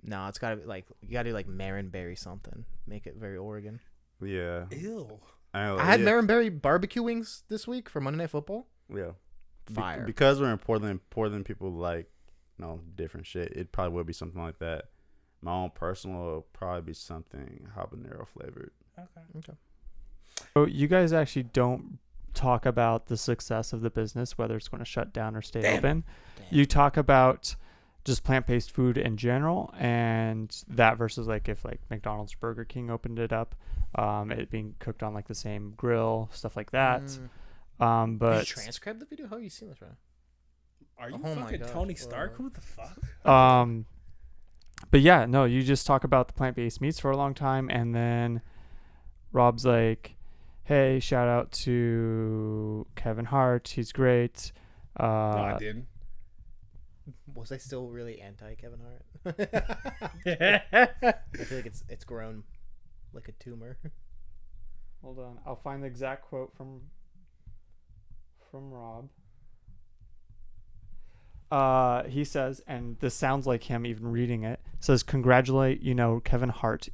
No, it's gotta be like you gotta do like Marinberry something. Make it very Oregon. Yeah. Ew. I had Marinberry barbecue wings this week for Monday Night Football. Yeah. Fire. Because we're in Portland people like, different shit. It probably would be something like that. My own personal will probably be something habanero flavored. Okay. So you guys actually don't talk about the success of the business, whether it's going to shut down or stay open. You talk about just plant-based food in general, and that versus like if like McDonald's, Burger King opened it up, it being cooked on like the same grill, stuff like that. Did But you transcribe the video? How are you seeing this right now? Are you Oh my fucking gosh, Tony Stark? whatever. Who the fuck? but yeah, no, you just talk about the plant-based meats for a long time, and then Rob's like, hey, shout out to Kevin Hart, he's great. No, I didn't. Was I still really anti Kevin Hart? I feel like it's grown like a tumor. Hold on. I'll find the exact quote from Rob. He says, and this sounds like him even reading it, says, congratulate, Kevin Hart.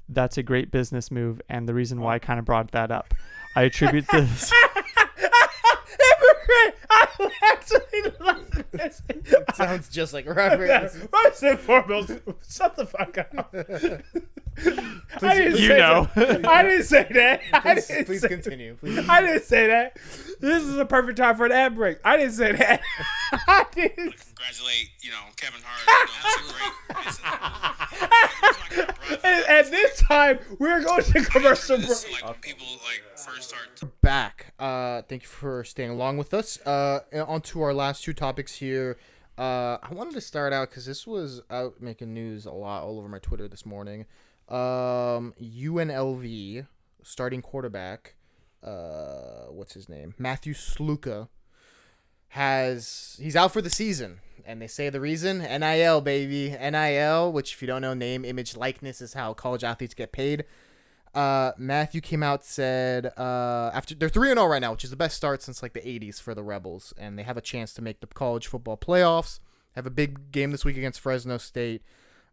That's a great business move, and the reason why I kind of brought that up. I attribute this... I actually love this. It sounds just like Robert. First and foremost, shut the fuck up. I didn't say that. Please continue. Please. I didn't say that. This is a perfect time for an ad break. I didn't say that. I didn't. Congratulate, Kevin Hart. And this time, we're going to commercial break. Like people first start. Back. Thank you for staying along with us. On to our last two topics here. I wanted to start out because this was out making news a lot all over my Twitter this morning. UNLV starting quarterback, what's his name? Matthew Sluka he's out for the season, and they say the reason NIL, baby. NIL, which if you don't know, name, image, likeness is how college athletes get paid. Matthew came out, said after they're 3-0 right now, which is the best start since like the 80s for the Rebels, and they have a chance to make the college football playoffs. Have a big game this week against Fresno State.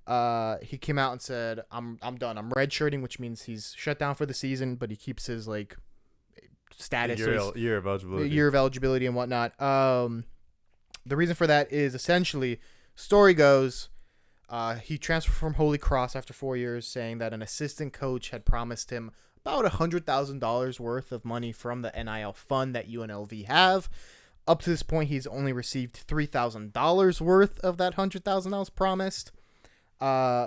He came out and said, I'm done. I'm redshirting, which means he's shut down for the season, but he keeps his like status, year of eligibility and whatnot. The reason for that is essentially, story goes, he transferred from Holy Cross after 4 years, saying that an assistant coach had promised him about $100,000 worth of money from the NIL fund that UNLV have. Up to this point, he's only received $3,000 worth of that $100,000 promised.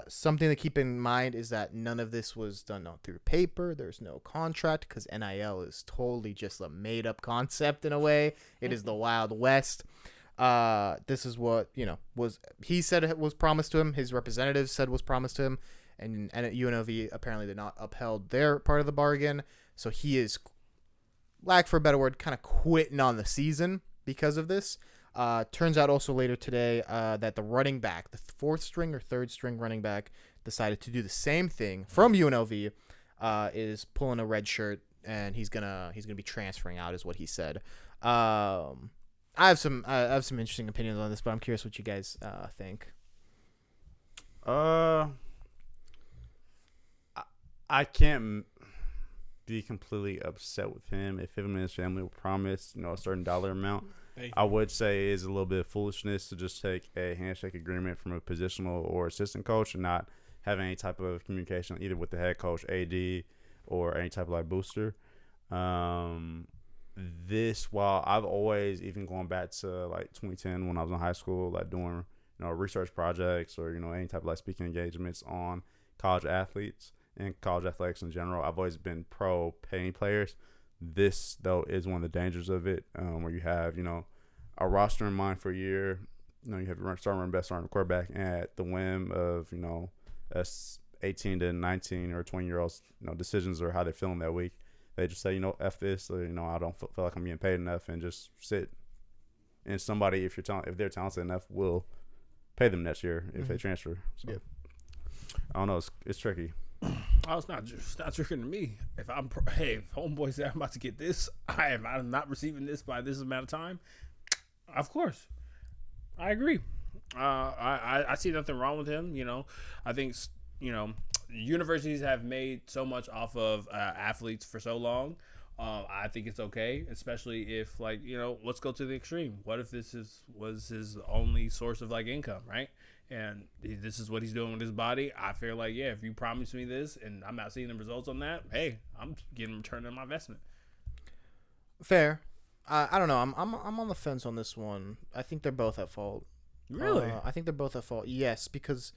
Something to keep in mind is that none of this was done through paper. There's no contract because NIL is totally just a made-up concept in a way. It is the Wild West. This is what he said it was promised to him. His representatives said was promised to him, and at UNLV apparently did not upheld their part of the bargain. So he is, lack for a better word, kind of quitting on the season because of this. Turns out also later today that the running back, the fourth string or third string running back, decided to do the same thing from UNLV. Is pulling a red shirt, and he's gonna be transferring out, is what he said. I have some interesting opinions on this, but I'm curious what you guys think. I can't be completely upset with him if him and his family were promised, a certain dollar amount. I would say is a little bit of foolishness to just take a handshake agreement from a positional or assistant coach and not have any type of communication either with the head coach, AD, or any type of booster. While I've always, even going back to 2010 when I was in high school, doing research projects or any type of speaking engagements on college athletes and college athletics in general, I've always been pro paying players. This though is one of the dangers of it, where you have a roster in mind for a year. You have your starting best starting quarterback, and at the whim of 18 to 19 or 20-year-olds decisions or how they're feeling that week, they just say F this, or I don't feel like I'm getting paid enough, and just sit. And somebody, if they're talented enough, will pay them next year if they transfer. So, yeah. I don't know. It's tricky. Oh, it's not tricking to me. If homeboy said I'm about to get this, I'm not receiving this by this amount of time. Of course, I agree. I see nothing wrong with him. I think universities have made so much off of athletes for so long. I think it's okay, especially if let's go to the extreme. What if this was his only source of income, right? And this is what he's doing with his body. I feel if you promise me this and I'm not seeing the results on that, hey, I'm getting a return on my investment. Fair. I don't know. I'm on the fence on this one. I think they're both at fault. Really? I think they're both at fault. Yes, because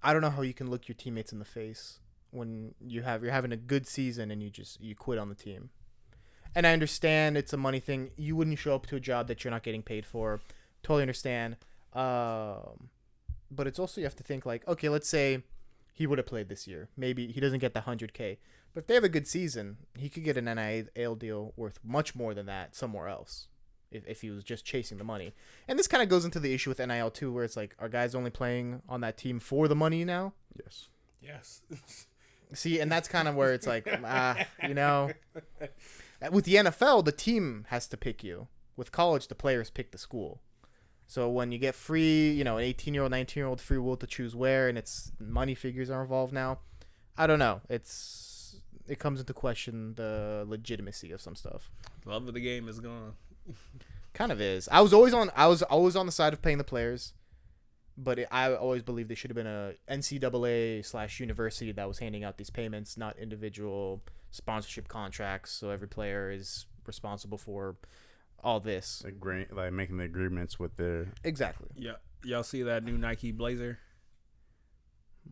I don't know how you can look your teammates in the face when you're having a good season and you quit on the team. And I understand it's a money thing. You wouldn't show up to a job that you're not getting paid for. Totally understand. But it's also, you have to think okay, let's say he would have played this year. Maybe he doesn't get the $100K, but if they have a good season, he could get an NIL deal worth much more than that somewhere else if he was just chasing the money. And this kind of goes into the issue with NIL too, where it's are guys only playing on that team for the money now? Yes. See, and that's kind of where it's like, you know, with the NFL, the team has to pick you. With college, the players pick the school. So when you get free, you know, an 18-year-old, 19-year-old free will to choose where, and it's money figures are involved now. I don't know. It comes into question the legitimacy of some stuff. Love of the game is gone. Kind of is. I was always on the side of paying the players, but I always believed they should have been a NCAA/university that was handing out these payments, not individual sponsorship contracts. So every player is responsible for all this. Like making the agreements with their. Exactly. Yeah, y'all see that new Nike blazer?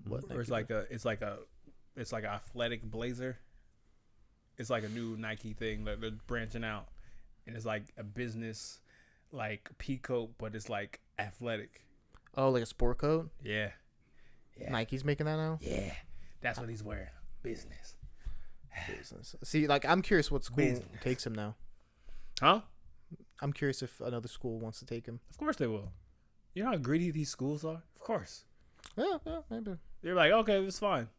What? Or it's like an athletic blazer. It's like a new Nike thing that they're branching out, and it's like a business, like pea coat, but it's like athletic. Oh, like a sport coat? Yeah. Nike's making that now? Yeah. That's what he's wearing. Business. See, like, I'm curious what school takes him now. Huh? I'm curious if another school wants to take him. Of course they will. You know how greedy these schools are? Of course. Yeah, maybe. They're like, okay, it's fine.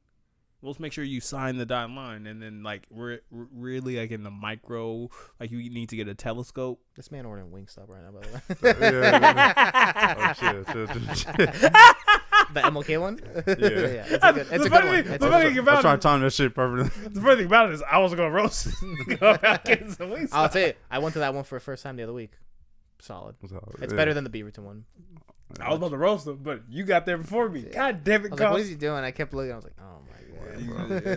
We'll just make sure you sign the dotted line. And then, like, we're really, like, in the micro, like, you need to get a telescope. This man ordering Wingstop right now, by the way. Oh, shit. The MLK one? Yeah. It's a good one. I was trying to time that shit perfectly. The funny thing about it is I was going to roast about getting some Wingstop. I'll tell you, I went to that one for the first time the other week. Solid. It's better than the Beaverton one. I was about to roast him, but you got there before me. God damn it, I was like, what is he doing? I kept looking. I was like, oh, my God.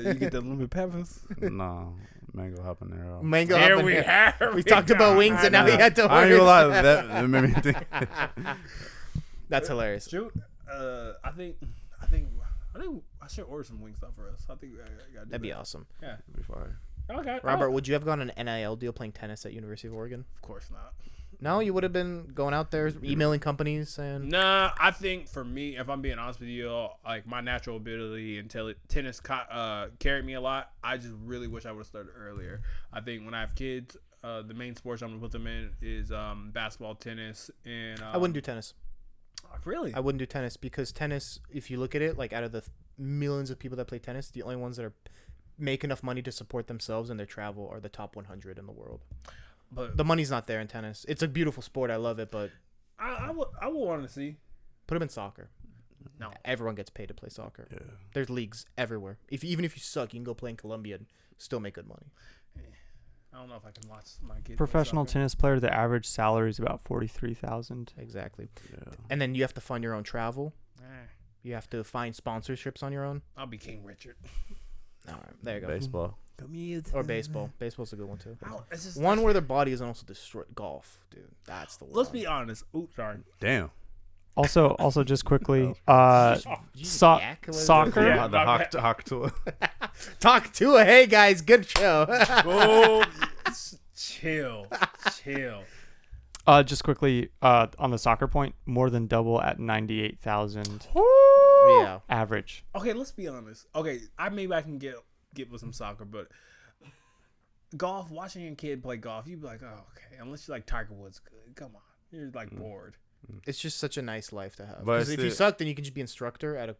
You get the lemon peppers. No, mango hop in there. Mango Here up in we here. have. We talked about wings, and now he had to order. I ain't gonna lie, that made me think. That's hilarious. Shoot, I think I should order some Wingstop for us. I think I gotta do That'd be that. awesome. Yeah. It'd be fire. Okay. Robert, would you have gone on an NIL deal playing tennis at University of Oregon? Of course not. No, you would have been going out there emailing companies and. Nah, I think for me, if I'm being honest with you, like my natural ability and tennis carried me a lot. I just really wish I would have started earlier. I think when I have kids, the main sports I'm gonna put them in is basketball, tennis, and. I wouldn't do tennis. Really? I wouldn't do tennis because tennis, if you look at it, like out of the millions of people that play tennis, the only ones that make enough money to support themselves and their travel are the top 100 in the world. But the money's not there in tennis. It's a beautiful sport. I love it, but I would want to see. Put them in soccer. No, everyone gets paid to play soccer. Yeah. There's leagues everywhere. Even if you suck, you can go play in Colombia and still make good money. I don't know if I can watch my kids. Professional tennis player, the average salary is about $43,000. Exactly. Yeah. And then you have to fund your own travel. You have to find sponsorships on your own. I'll be King Richard. All right, there you go. Baseball. Or baseball. Baseball's a good one too. It's just one where their body isn't also destroyed. Golf, dude. That's the one. Let's be honest. Oops, sorry. Damn. Also, just quickly, soccer. Yeah, the Hawk tour. Talk to it. Hey guys, good show. Oh, chill. Just quickly, on the soccer point, more than double at 98,000. Yeah. Average. Okay, let's be honest. Okay, maybe I can get with some soccer, but golf. Watching a kid play golf, you'd be like, oh, okay. Unless you're like Tiger Woods, good. Come on, you're like bored. It's just such a nice life to have. But Because if you suck, then you can just be instructor at a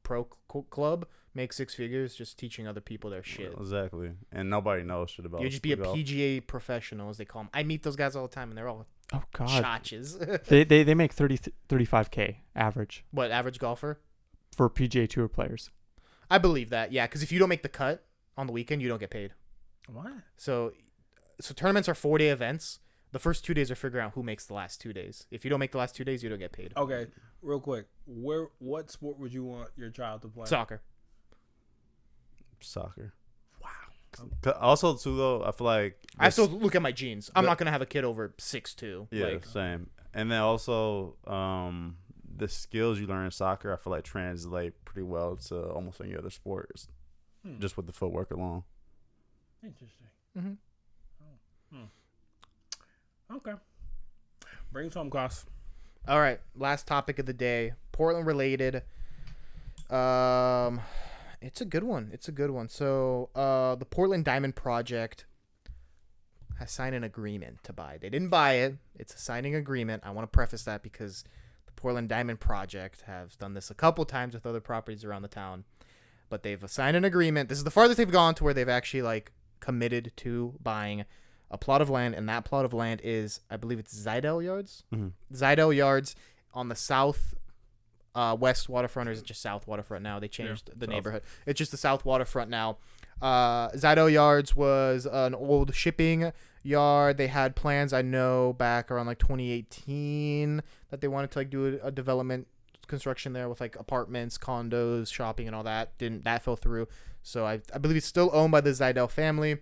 pro club, make 6 figures, just teaching other people their shit. Exactly, and nobody knows shit about. You just be a golf. PGA professional, as they call them. I meet those guys all the time, and they're all chotches. they make 35K average. What, average golfer? For PGA Tour players. I believe that, yeah, because if you don't make the cut on the weekend, you don't get paid. What? So tournaments are 4-day events. The first 2 days are figuring out who makes the last 2 days. If you don't make the last 2 days, you don't get paid. Okay, real quick. What sport would you want your child to play? Soccer. Wow. Also, too, though, I feel like I have to look at my genes. I'm not gonna have a kid over 6'2". Yeah, same. And then also, the skills you learn in soccer, I feel like translate pretty well to almost any other sports, just with the footwork alone. Interesting. Mm-hmm. Okay. Bring some costs. All right, last topic of the day, Portland related. It's a good one. So, the Portland Diamond Project has signed an agreement to buy. They didn't buy it. It's a signing agreement. I want to preface that because the Portland Diamond Project have done this a couple times with other properties around the town. but they've signed an agreement. This is the farthest they've gone to where they've actually like committed to buying a plot of land, and that plot of land is, I believe it's Zidell Yards. Zidell Yards on the south west waterfront, or is it just south waterfront now? They changed the neighborhood. It's just the south waterfront now. Zidell Yards was an old shipping yard. They had plans, I know, back around like 2018 that they wanted to like do a development construction there with like apartments, condos, shopping, and all that. That fell through. So I believe it's still owned by the Zidell family,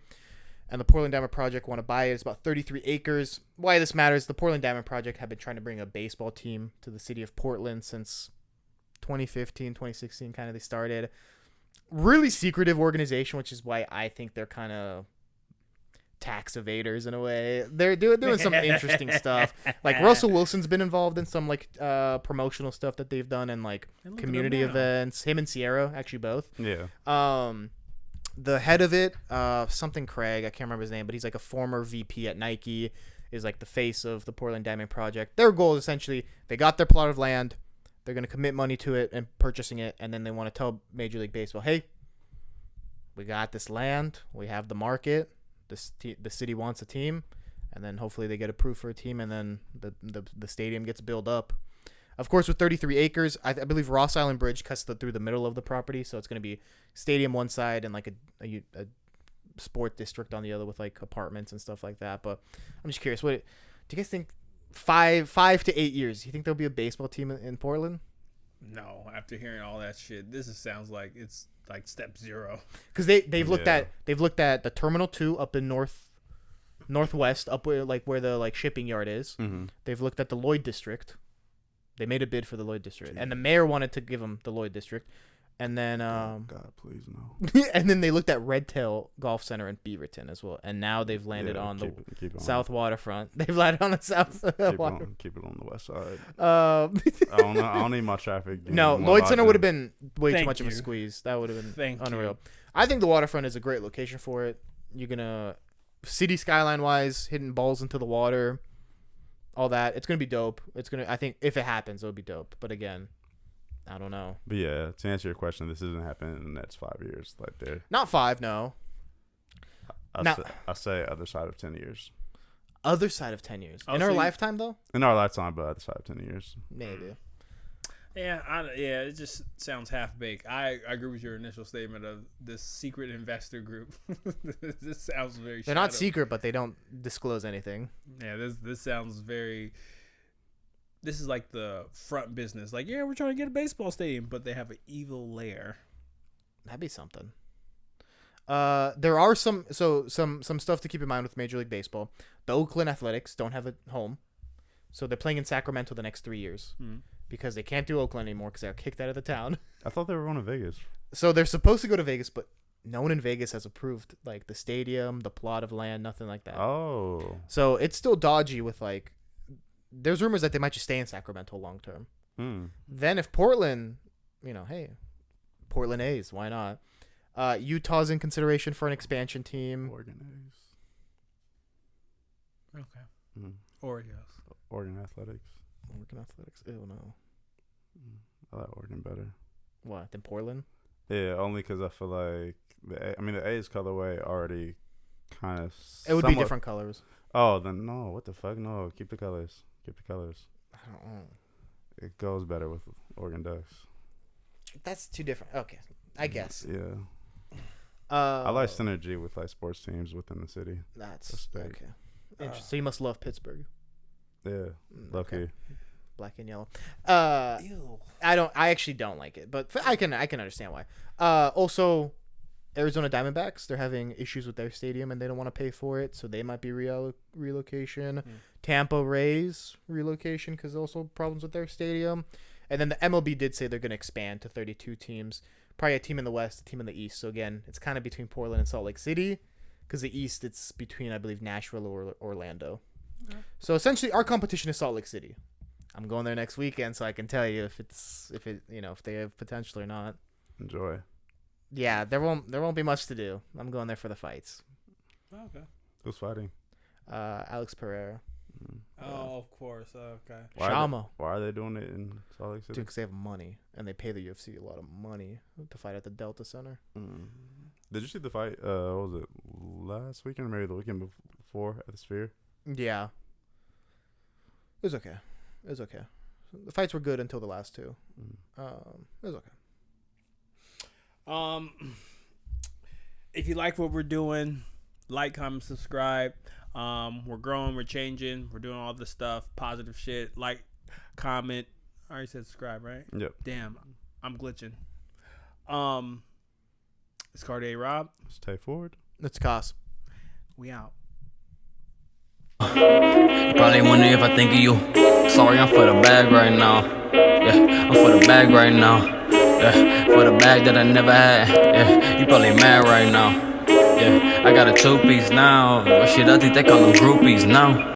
and the Portland Diamond Project want to buy it. It's about 33 acres. Why this matters, the Portland Diamond Project have been trying to bring a baseball team to the city of Portland since 2015, 2016, kind of they started. Really secretive organization, which is why I think they're kind of tax evaders in a way. They're doing some interesting stuff. Like Russell Wilson's been involved in some like promotional stuff that they've done, and like community events. Him and Sierra, actually both. Yeah. The head of it, something Craig, I can't remember his name, but he's like a former VP at Nike, is like the face of the Portland Diamond Project. Their goal is essentially they got their plot of land, they're going to commit money to it and purchasing it, and then they want to tell Major League Baseball, hey, we got this land, we have the market, the city wants a team, and then hopefully they get approved for a team, and then the stadium gets built up. Of course, with 33 acres, I believe Ross Island Bridge cuts through the middle of the property, so it's going to be stadium one side and like a sport district on the other with like apartments and stuff like that. But I'm just curious, what do you guys think? 5 to 8 years, do you think there'll be a baseball team in Portland? No, after hearing all that shit, this sounds like it's like step zero. Because they've looked at the Terminal 2 up in northwest, up where the like shipping yard is. Mm-hmm. They've looked at the Lloyd District. They made a bid for the Lloyd District, and the mayor wanted to give them the Lloyd District, and then God, please no. and then they looked at Redtail Golf Center in Beaverton as well, and now they've landed on the south waterfront. They've landed on the south waterfront. Keep it on the west side. I don't need my traffic. No, Lloyd Center would have been way too much of a squeeze. That would have been unreal. I think the waterfront is a great location for it. You're gonna city skyline wise, hitting balls into the water. All that, it's gonna be dope. I think if it happens, it'll be dope. But again, I don't know. But yeah, to answer your question, this isn't happening in the next 5 years. Like they're not 5, no. I say other side of 10 years. Other side of 10 years in our lifetime, though. In our lifetime, but other side of 10 years. Maybe. Yeah, it just sounds half baked. I agree with your initial statement of this secret investor group. This sounds very. They're not secret, but they don't disclose anything. Yeah, this sounds very. This is like the front business. Like, yeah, we're trying to get a baseball stadium, but they have an evil lair. That'd be something. There are some stuff to keep in mind with Major League Baseball. The Oakland Athletics don't have a home, so they're playing in Sacramento the next 3 years. Because they can't do Oakland anymore because they got kicked out of the town. I thought they were going to Vegas. So they're supposed to go to Vegas, but no one in Vegas has approved like the stadium, the plot of land, nothing like that. Oh. So it's still dodgy with like, there's rumors that they might just stay in Sacramento long term. Then if Portland, hey, Portland A's, why not? Utah's in consideration for an expansion team. Oregon A's. Okay. Oregon Athletics. Oregon Athletics. Ew, no. I like Oregon better. What, than Portland? Yeah, only because I feel like the A's colorway already kind of. It would be different colors. Oh, then no. What the fuck? No, keep the colors. I don't know. It goes better with Oregon Ducks. That's too different. Okay, I guess. Yeah. I like synergy with like sports teams within the city. That's okay. Interesting. So you must love Pittsburgh. Yeah, lucky. Okay. Black and yellow. I actually don't like it, but I can understand why. Also, Arizona Diamondbacks, they're having issues with their stadium and they don't want to pay for it, so they might be relocation. Tampa Rays relocation because also problems with their stadium. And then the MLB did say they're going to expand to 32 teams. Probably a team in the West, a team in the East. So again, it's kind of between Portland and Salt Lake City, because the East it's between I believe Nashville or Orlando. Okay. So essentially, our competition is Salt Lake City. I'm going there next weekend, so I can tell you if they have potential or not. Enjoy. Yeah, there won't be much to do. I'm going there for the fights. Oh, okay. Who's fighting? Alex Pereira. Oh, of course. Okay. Shama. Why are they doing it in Salt Lake City? Because they have money and they pay the UFC a lot of money to fight at the Delta Center. Did you see the fight? What was it, last weekend or maybe the weekend before at the Sphere? Yeah. It was okay. The fights were good until the last two. It was okay. If you like what we're doing, like, comment, subscribe. We're growing, we're changing, we're doing all this stuff, positive shit. Like, comment. I already said subscribe, right? Yep. Damn, I'm glitching. It's Cartier Rob. Stay forward. It's Cos. We out. Probably wondering if I think of you. Sorry, I'm for the bag right now. Yeah, I'm for the bag right now. Yeah, for the bag that I never had. Yeah, you probably mad right now. Yeah, I got a 2-piece now. Shit, I think they call them groupies now.